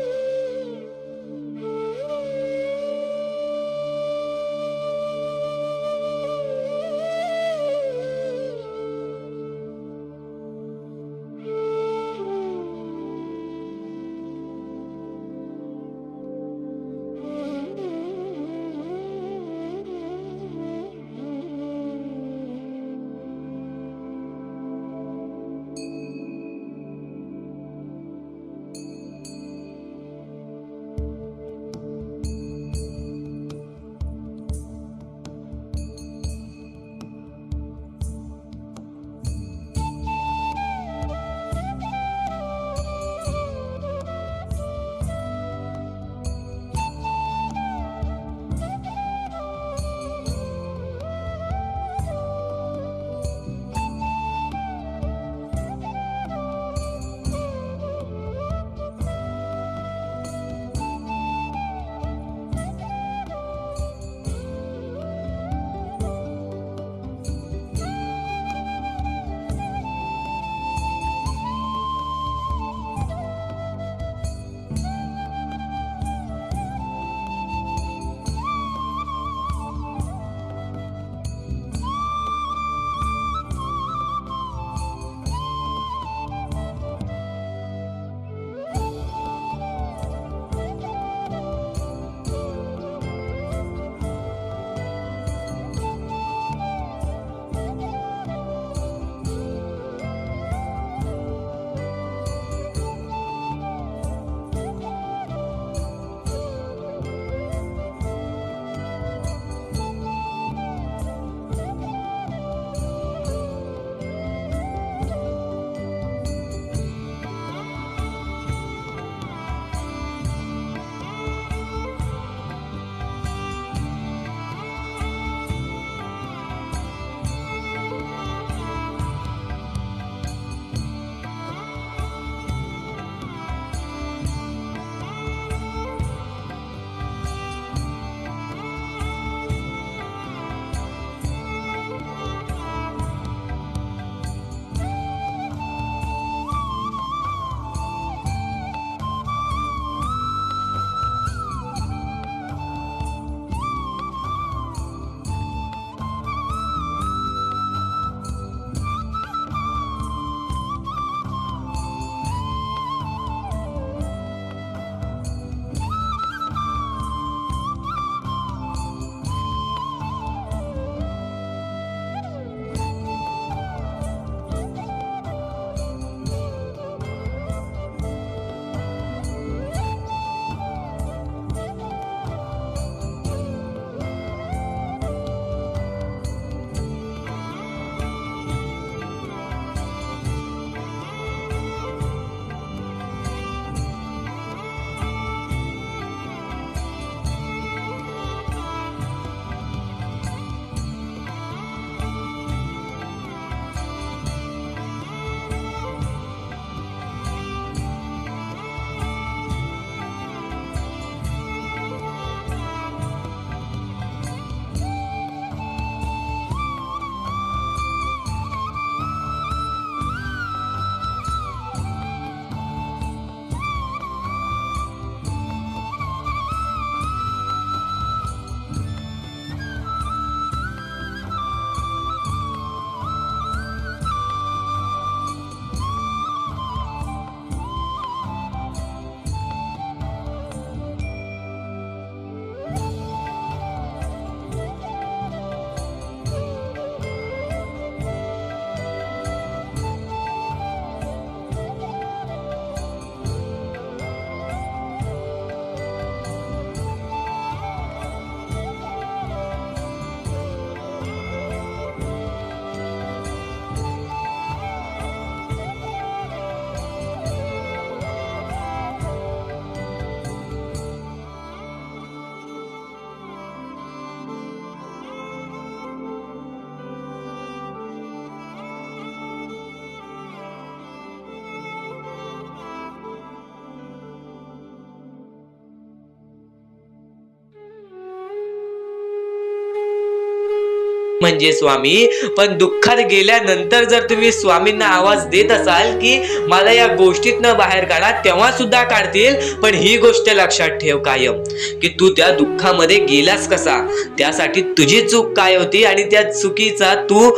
Speaker 1: म्हणजे स्वामी, पण दुःखात गेल्यानंतर जर तुम्ही स्वामींना आवाज देत असाल की मला या गोष्टीतनं बाहेर काढा, तेव्हा सुद्धा काढतील. पण ही गोष्ट लक्षात ठेव कायम की तू त्या दुःखामध्ये गेलास कसा, त्यासाठी तुझी चूक काय होती आणि त्या चुकीचा तू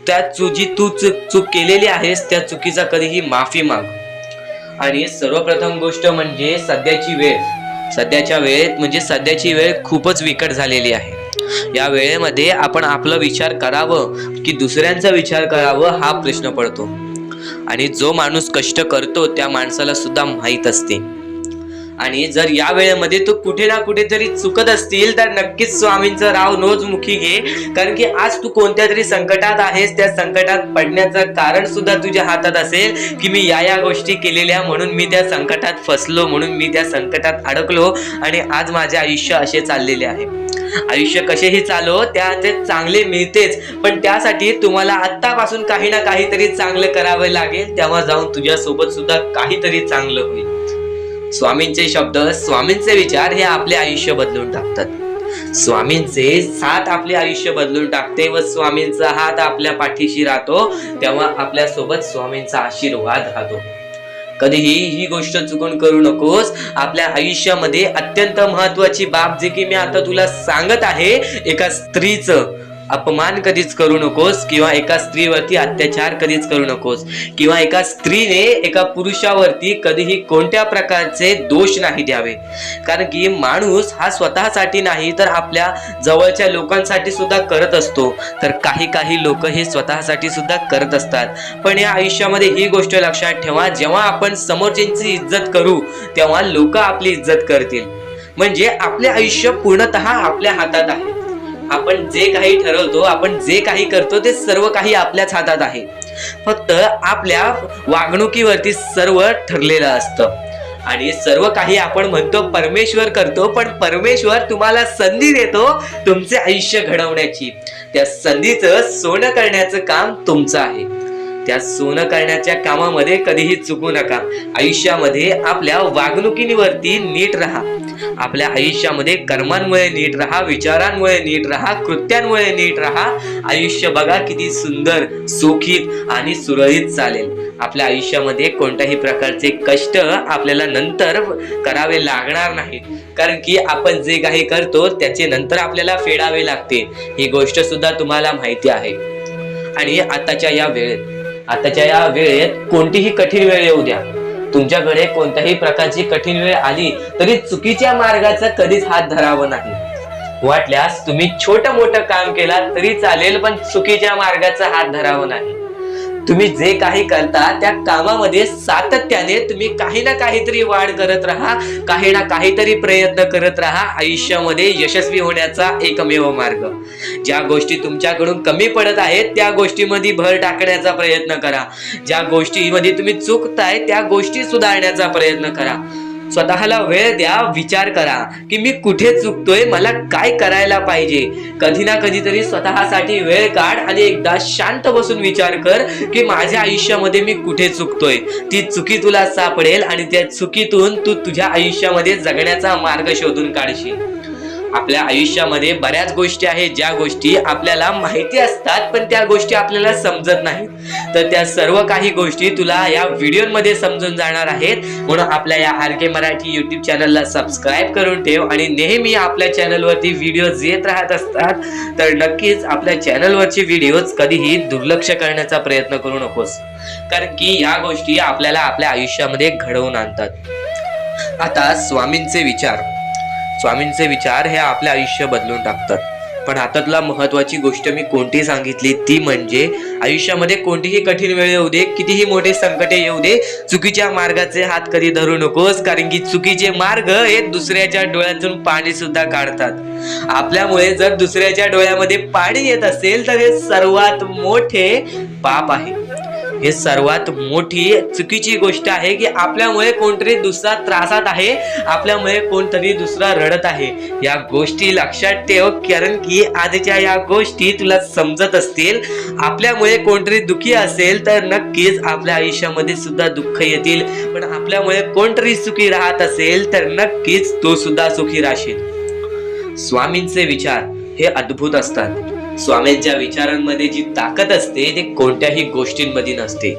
Speaker 1: चूक केलेली आहेस त्या चुकीचा कधीही माफी माग. आणि सर्वप्रथम गोष्ट म्हणजे सध्याची वेळ खूपच विकट झालेली आहे. या वेळेमध्ये आपण आपला विचार करावं की दुसऱ्यांचा विचार करावं हा प्रश्न पडतो. आणि जो माणूस कष्ट करतो त्या माणसाला सुद्धा माहित असते. आणि जर या वेळेमध्ये तू कुठे ना कुठेतरी चुकत असतील तर नक्कीच स्वामींचं राव नोजमुखी घे. कारण की आज तू कोणत्या तरी संकटात आहेस, त्या संकटात पडण्याचं कारण सुद्धा तुझ्या हातात असेल की मी या गोष्टी केलेल्या म्हणून मी त्या संकटात फसलो, म्हणून मी त्या संकटात अडकलो आणि आज माझे आयुष्य असे चाललेले आहे. आयुष्य कसेही चालो ते चांगले मिळतेच, पण त्यासाठी तुम्हाला आत्तापासून काही ना काहीतरी चांगलं करावे लागेल. तेव्हा जाऊन तुझ्या सोबत सुद्धा काहीतरी चांगलं होईल. स्वामींचे शब्द, स्वामींचे विचार हे आपले आयुष्य बदलून टाकतात. स्वामींचे साथ आपले आयुष्य बदलून टाकते व स्वामींचा हात आपल्या पाठीशी राहतो, तेव्हा आपल्या सोबत स्वामींचा आशीर्वाद राहतो. कधीही ही गोष्ट चुकून करू नकोस. आपल्या आयुष्यामध्ये अत्यंत महत्वाची बाब जी की मी आता तुला सांगत आहे, एका स्त्रीचं अपमान कधीच करू नकोस किंवा एका स्त्रीवरती अत्याचार कधीच करू नकोस किंवा एका स्त्रीने एका पुरुषावरती कधीही कोणत्या प्रकारचे दोष नाही द्यावे. कारण की माणूस हा स्वतःसाठी नाही तर आपल्या जवळच्या लोकांसाठी सुद्धा करत असतो. तर काही लोक हे स्वतःसाठी सुद्धा करत असतात. पण या आयुष्यामध्ये ही गोष्ट लक्षात ठेवा, जेव्हा आपण समोरच्यांची इज्जत करू तेव्हा लोक आपली इज्जत करतील. म्हणजे आपले आयुष्य पूर्णतः आपल्या हातात आहे. आपण जे काही ठरवतो, आपण जे काही करतो ते सर्व काही आपल्याच हातात आहे. फक्त आपल्या वागणुकीवरती सर्व ठरलेलं असतं. आणि सर्व काही आपण म्हणतो परमेश्वर करतो, पण परमेश्वर तुम्हाला संधी देतो तुमचे आयुष्य घडवण्याची. त्या संधीचं सोनं करण्याचं काम तुमचं आहे. त्या सोनं करण्याच्या कामामध्ये कधीही चुकू नका. आयुष्यामध्ये आपल्या वागणुकीवरती नीट राहा. आपल्या आयुष्यामध्ये कर्मांमुळे नीट राहा, विचारांमुळे नीट राहा, कृत्यांमुळे नीट राहा. आयुष्य बघा किती सुंदर, सुखीत आणि सुरळीत चालेल. आपल्या आयुष्यामध्ये कोणत्याही प्रकारचे कष्ट आपल्याला नंतर करावे लागणार नाहीत. कारण की आपण जे काही करतो त्याचे नंतर आपल्याला फेडावे लागते. ही गोष्ट सुद्धा तुम्हाला माहिती आहे. आणि आताच्या या वेळेत कोणतीही कठीण वेळ येऊ द्या, तुमच्याकडे कोणत्याही प्रकारची कठीण वेळ आली तरी चुकीच्या मार्गाचा कधीच हात धरावा नाही. वाटल्यास तुम्ही छोटं मोठं काम केला तरी चालेल, पण चुकीच्या मार्गाचा हात धरावा नाही. तुम्ही जे काही करता त्या कामामध्ये सातत्याने तुम्ही काही ना काहीतरी वाढ करत राहा, काही ना काहीतरी प्रयत्न करत राहा. आयुष्यामध्ये यशस्वी होण्याचा एकमेव मार्ग. ज्या गोष्टी तुमच्याकडून कमी पडत आहेत त्या गोष्टीमध्ये भर टाकण्याचा प्रयत्न करा. ज्या गोष्टीमध्ये तुम्ही चुकताय त्या गोष्टी सुधारण्याचा प्रयत्न करा. स्वतःला वेळ द्या, विचार करा की मी कुठे चुकतोय, मला काय करायला पाहिजे. कधी ना कधीतरी स्वतःसाठी वेळ काढ आणि एकदा शांत बसून विचार कर की माझ्या आयुष्यामध्ये मी कुठे चुकतोय. ती चुकी तुला सापडेल आणि त्या चुकीतून तू तुझ्या आयुष्यामध्ये जगण्याचा मार्ग शोधून काढशील. आपल्या आयुष्यामध्ये बऱ्याच गोष्टी आहेत ज्या गोष्टी आपल्याला माहिती असतात पण त्या गोष्टी आपल्याला समजत नाहीत. तर त्या सर्व काही गोष्टी तुला या व्हिडिओमध्ये समजून जाणार आहेत. म्हणून आपल्या या RK मराठी YouTube चॅनलला सबस्क्राईब करून ठेव आणि नेहमी आपल्या चॅनलवरती व्हिडिओज येत राहत असतात. तर नक्कीच आपल्या चॅनलवरचे व्हिडिओज कधीही दुर्लक्ष करण्याचा प्रयत्न करू नकोस, कारण की या गोष्टी आपल्याला आपल्या आयुष्यामध्ये घडवून आणतात. आता स्वामींचे विचार हे आपले आयुष्य बदलून टाकतात. पण आता तुला महत्वाची गोष्ट मी कोणती सांगितली ती म्हणजे आयुष्यामध्ये कोणतीही कठीण वेळ येऊ दे, कितीही मोठे संकटे येऊ दे, चुकीच्या मार्गाचे हात कधी धरू नकोस. कारण की चुकीचे मार्ग हे दुसऱ्याच्या डोळ्यातून पाणी सुद्धा काढतात. आपल्यामुळे जर दुसऱ्याच्या डोळ्यामध्ये पाणी येत असेल तर हे सर्वात मोठे पाप आहे. हे सर्वात मोठी चुकीची गोष्ट आहे की आपल्यामुळे कोणतरी दुसरा त्रासात आहे, आपल्यामुळे कोणतरी दुसरा रडत आहे. या गोष्टी लक्षात ठेव, कारण की आजच्या या गोष्टी तुला समजत असतील. आपल्यामुळे कोणतरी दुःखी असेल तर नक्कीच आपल्या आयुष्यामध्ये सुद्धा दुःख येतील, पण आपल्यामुळे कोणतरी सुखी राहत असेल तर नक्कीच तो सुद्धा सुखी राहशील. स्वामींचे विचार हे अद्भुत असतात. स्वामींच्या विचारांमध्ये जी ताकद असते ते कोणत्याही गोष्टींमध्ये नसते.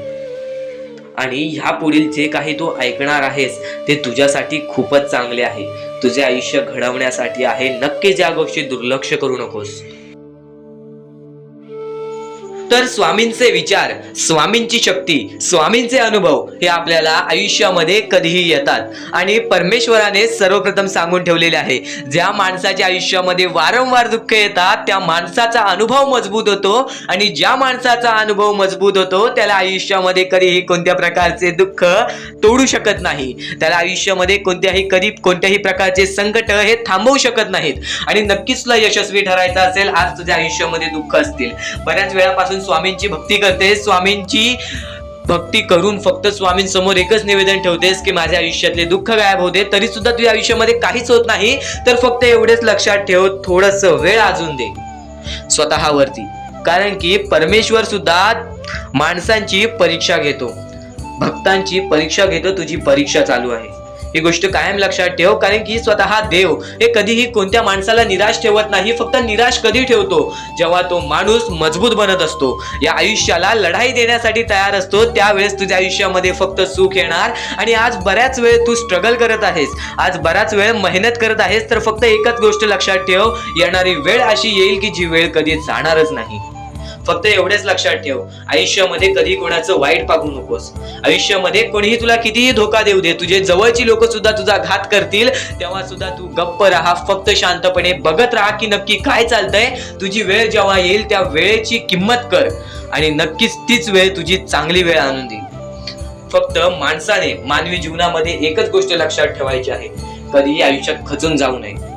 Speaker 1: आणि ह्या पुढील जे काही तू ऐकणार आहेस ते तुझ्यासाठी खूपच चांगले आहे, तुझे आयुष्य घडवण्यासाठी आहे. नक्कीच या गोष्टी दुर्लक्ष करू नकोस. तर स्वामींचे विचार, स्वामींची शक्ती, स्वामींचे अनुभव हे आपल्याला आयुष्यामध्ये कधीही येतात. आणि परमेश्वराने सर्वप्रथम सांगून ठेवलेले आहे, ज्या माणसाच्या आयुष्यामध्ये वारंवार दुःख येतात त्या माणसाचा अनुभव मजबूत होतो. आणि ज्या माणसाचा अनुभव मजबूत होतो त्याला आयुष्यामध्ये कधीही कोणत्या प्रकारचे दुःख तोडू शकत नाही. त्याला आयुष्यामध्ये कोणत्याही प्रकारचे संकट हे थांबवू शकत नाहीत. आणि नक्कीच तुला यशस्वी ठरायचं असेल, आज तुझ्या आयुष्यामध्ये दुःख असतील, बऱ्याच वेळापासून स्वामींची भक्ती करते, स्वामींची भक्ती करून फक्त स्वामींसमोर एकच निवेदन ठेवतेस की माझ्या आयुष्यातले दुःख गायब होते, तरी सुद्धा तुझ्या आयुष्यामध्ये काहीच होत नाही, तर फक्त एवढेच लक्षात ठेव, थोडस वेळ अजून दे स्वतःवरती. कारण की परमेश्वर सुद्धा माणसांची परीक्षा घेतो, भक्तांची परीक्षा घेतो. तुझी परीक्षा चालू आहे, ही गोष्ट कायम लक्षात ठेव. कारण की स्वतः देव हे कधीही कोणत्या माणसाला निराश ठेवत नाही. फक्त निराश कधी ठेवतो, जेव्हा तो माणूस मजबूत बनत असतो, या आयुष्याला लढाई देण्यासाठी तयार असतो, त्यावेळेस तुझ्या आयुष्यामध्ये फक्त सुख येणार. आणि आज बऱ्याच वेळ तू स्ट्रगल करत आहेस, आज बराच वेळ मेहनत करत आहेस, तर फक्त एकच गोष्ट लक्षात ठेव, येणारी वेळ अशी येईल की जी वेळ कधी जाणारच नाही. फक्त एवढेच लक्षात ठेव, आयुष्यामध्ये कधी कोणाचं वाईट पाहू नकोस. आयुष्यामध्ये कोणीही तुला कितीही धोका देऊ दे, तुझे जवळची लोक सुद्धा तुझा घात करतील, तेव्हा सुद्धा तू गप्प राहा, फक्त शांतपणे बघत राहा की नक्की काय चालतंय. तुझी वेळ जेव्हा येईल त्या वेळेची किंमत कर आणि नक्कीच तीच वेळ तुझी चांगली वेळ आणून देईल. फक्त माणसाने मानवी जीवनामध्ये एकच गोष्ट लक्षात ठेवायची आहे, कधीही आयुष्यात खचून जाऊ नये.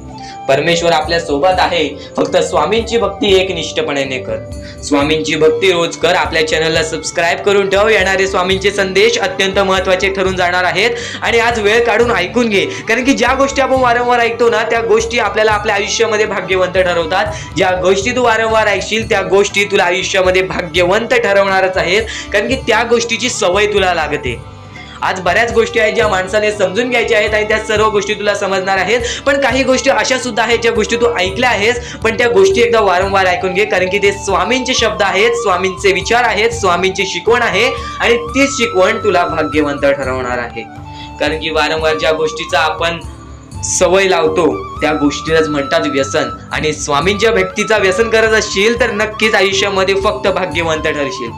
Speaker 1: परमेश्वर आपल्या सोबत आहे, फक्त स्वामींची भक्ती एकनिष्ठपणे कर. स्वामींची भक्ती रोज कर. आपल्या चॅनलला सबस्क्राईब करून ठेव, येणारे स्वामींचे संदेश अत्यंत महत्त्वाचे ठरून जाणार आहेत. आणि आज वेळ काढून ऐकून घे, कारण की ज्या गोष्टी आपण वारंवार ऐकतो ना त्या गोष्टी आपल्याला आपल्या आयुष्यामध्ये भाग्यवंत ठरवतात. ज्या गोष्टी तू वारंवार ऐकशील त्या गोष्टी तुला आयुष्यामध्ये भाग्यवंत ठरवणारच आहेत, कारण की त्या गोष्टीची सवय तुला लागते. आज बऱ्याच गोष्टी आहेत ज्या माणसाने समजून घ्यायच्या आहेत आणि त्या सर्व गोष्टी तुला समजणार आहेत, पण काही गोष्टी अशा सुद्धा आहेत ज्या गोष्टी तू ऐकल्या आहेस, पण त्या गोष्टी एकदा वारंवार ऐकून घे, कारण की ते स्वामींचे शब्द आहेत, स्वामींचे विचार आहेत, स्वामींची शिकवण आहे आणि तीच शिकवण तुला भाग्यवंत ठरवणार आहे. कारण की वारंवार ज्या गोष्टीचा आपण सवय लावतो त्या गोष्टीलाच म्हणतात व्यसन. आणि स्वामींच्या भक्तीचा व्यसन करत असशील तर नक्कीच आयुष्यामध्ये फक्त भाग्यवंत ठरशील.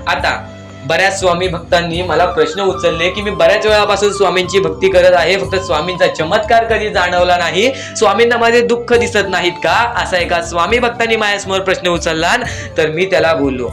Speaker 1: आता बऱ्याच स्वामी भक्तांनी मला प्रश्न उचलले की मी बऱ्याच वेळापासून स्वामींची भक्ती करत आहे, फक्त स्वामींचा चमत्कार कधी जाणवला नाही, स्वामींना माझे दुःख दिसत नाहीत का, असा एका स्वामी भक्तांनी माझ्यासमोर प्रश्न उचलला. तर मी त्याला बोललो,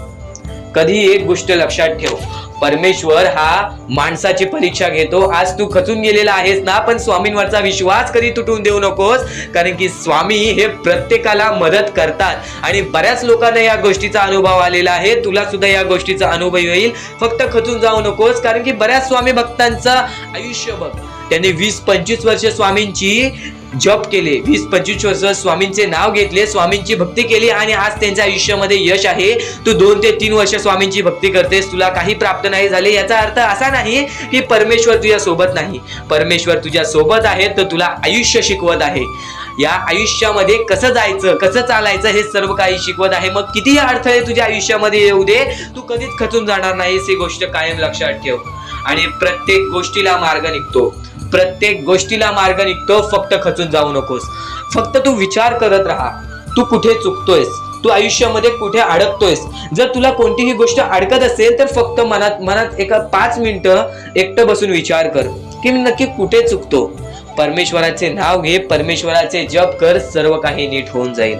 Speaker 1: कधी एक गोष्ट लक्षात ठेव, परमेश्वर हा माणसाची परीक्षा घेतो. आज तू खचून गेलेला आहेस ना, पण स्वामींवरचा विश्वास कधी तुटून देऊ नकोस, कारण की स्वामी हे प्रत्येकाला मदत करतात. आणि बऱ्याच लोकांना या गोष्टीचा अनुभव आलेला आहे, तुला सुद्धा या गोष्टीचा अनुभव येईल. फक्त खचून जाऊ नकोस, कारण की बऱ्याच स्वामी भक्तांचं आयुष्य बघ, त्यांनी 20-25 वर्ष स्वामींची जप केले, 20-25 वर्ष स्वामींचे नाव घेतले, स्वामींची भक्ती केली आणि आज त्यांच्या आयुष्यामध्ये यश आहे. तू 2 ते 3 वर्ष स्वामींची भक्ती करतेस, तुला काही प्राप्त नाही झाले, याचा अर्थ असा नाही की परमेश्वर तुझ्या सोबत नाही. परमेश्वर तुझ्या सोबत आहे, तर तुला आयुष्य शिकवत आहे. या आयुष्यामध्ये कसं जायचं, कसं चालायचं हे सर्व काही शिकवत आहे. मग कितीही अडथळे तुझ्या आयुष्यामध्ये येऊ दे, तू कधीच खचून जाणार नाहीस, ही गोष्ट कायम लक्षात ठेव. आणि प्रत्येक गोष्टीला मार्ग निघतो, प्रत्येक गोष्टीला मार्ग निघतो, फक्त खचून जाऊ नकोस. फक्त तू विचार करत राहा, तू कुठे चुकतोयस, तू आयुष्यामध्ये कुठे अडकतोयस. जर तुला कोणतीही गोष्ट अडकत असेल तर फक्त मनात एका 5 मिनिटं एकटं बसून विचार कर की मी नक्की कुठे चुकतो. परमेश्वराचे नाव घे, परमेश्वराचे जप कर, सर्व काही नीट होऊन जाईल.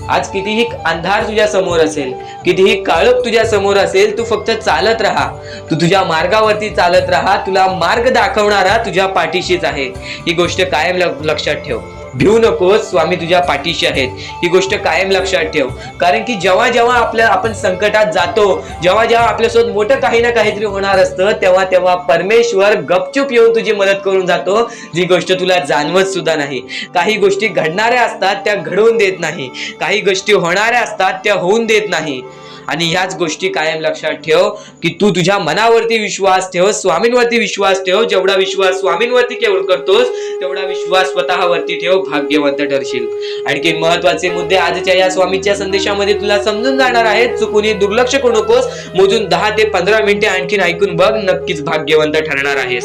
Speaker 1: आज कितीही अंधार तुझ्या समोर असेल, कितीही काळोख तुझ्या समोर असेल, तू फक्त चालत राहा, तू तुझ्या मार्गावरती चालत राहा. तुला मार्ग दाखवणारा तुझ्या पाठीशीच आहे, ही गोष्ट कायम लक्षात ठेव. भिवू नकोस, स्वामी तुझ्या पाठीशी आहेत, ही गोष्ट कायम लक्षात ठेव. कारण की जेव्हा जेव्हा आपण संकटात जातो, जेव्हा जेव्हा आपल्यासोबत मोठं काही ना काहीतरी होणार असतं, तेव्हा तेव्हा परमेश्वर गपचूप येऊन तुझी मदत करून जातो, जी गोष्ट तुला जाणवत सुद्धा नाही. काही गोष्टी घडणाऱ्या असतात त्या घडवून देत नाही, काही गोष्टी होणाऱ्या असतात त्या होऊन देत नाही. आणि ह्याच गोष्टी कायम लक्षात ठेव की तू तुझ्या मनावरती विश्वास ठेव, स्वामींवरती विश्वास ठेव. जेवढा विश्वास स्वामींवरती करतोस तेवढा विश्वास स्वतःवरती ठेव. भाग्यवंत ठरशील. आणखी महत्वाचे मुद्दे आजच्या या स्वामीच्या संदेशामध्ये तुला समजून जाणार आहेत. चुकूनही दुर्लक्ष करू नकोस. मोजून 10 ते 15 मिनिटे आणखीन ऐकून बघ, नक्कीच भाग्यवंत ठरणार आहेस.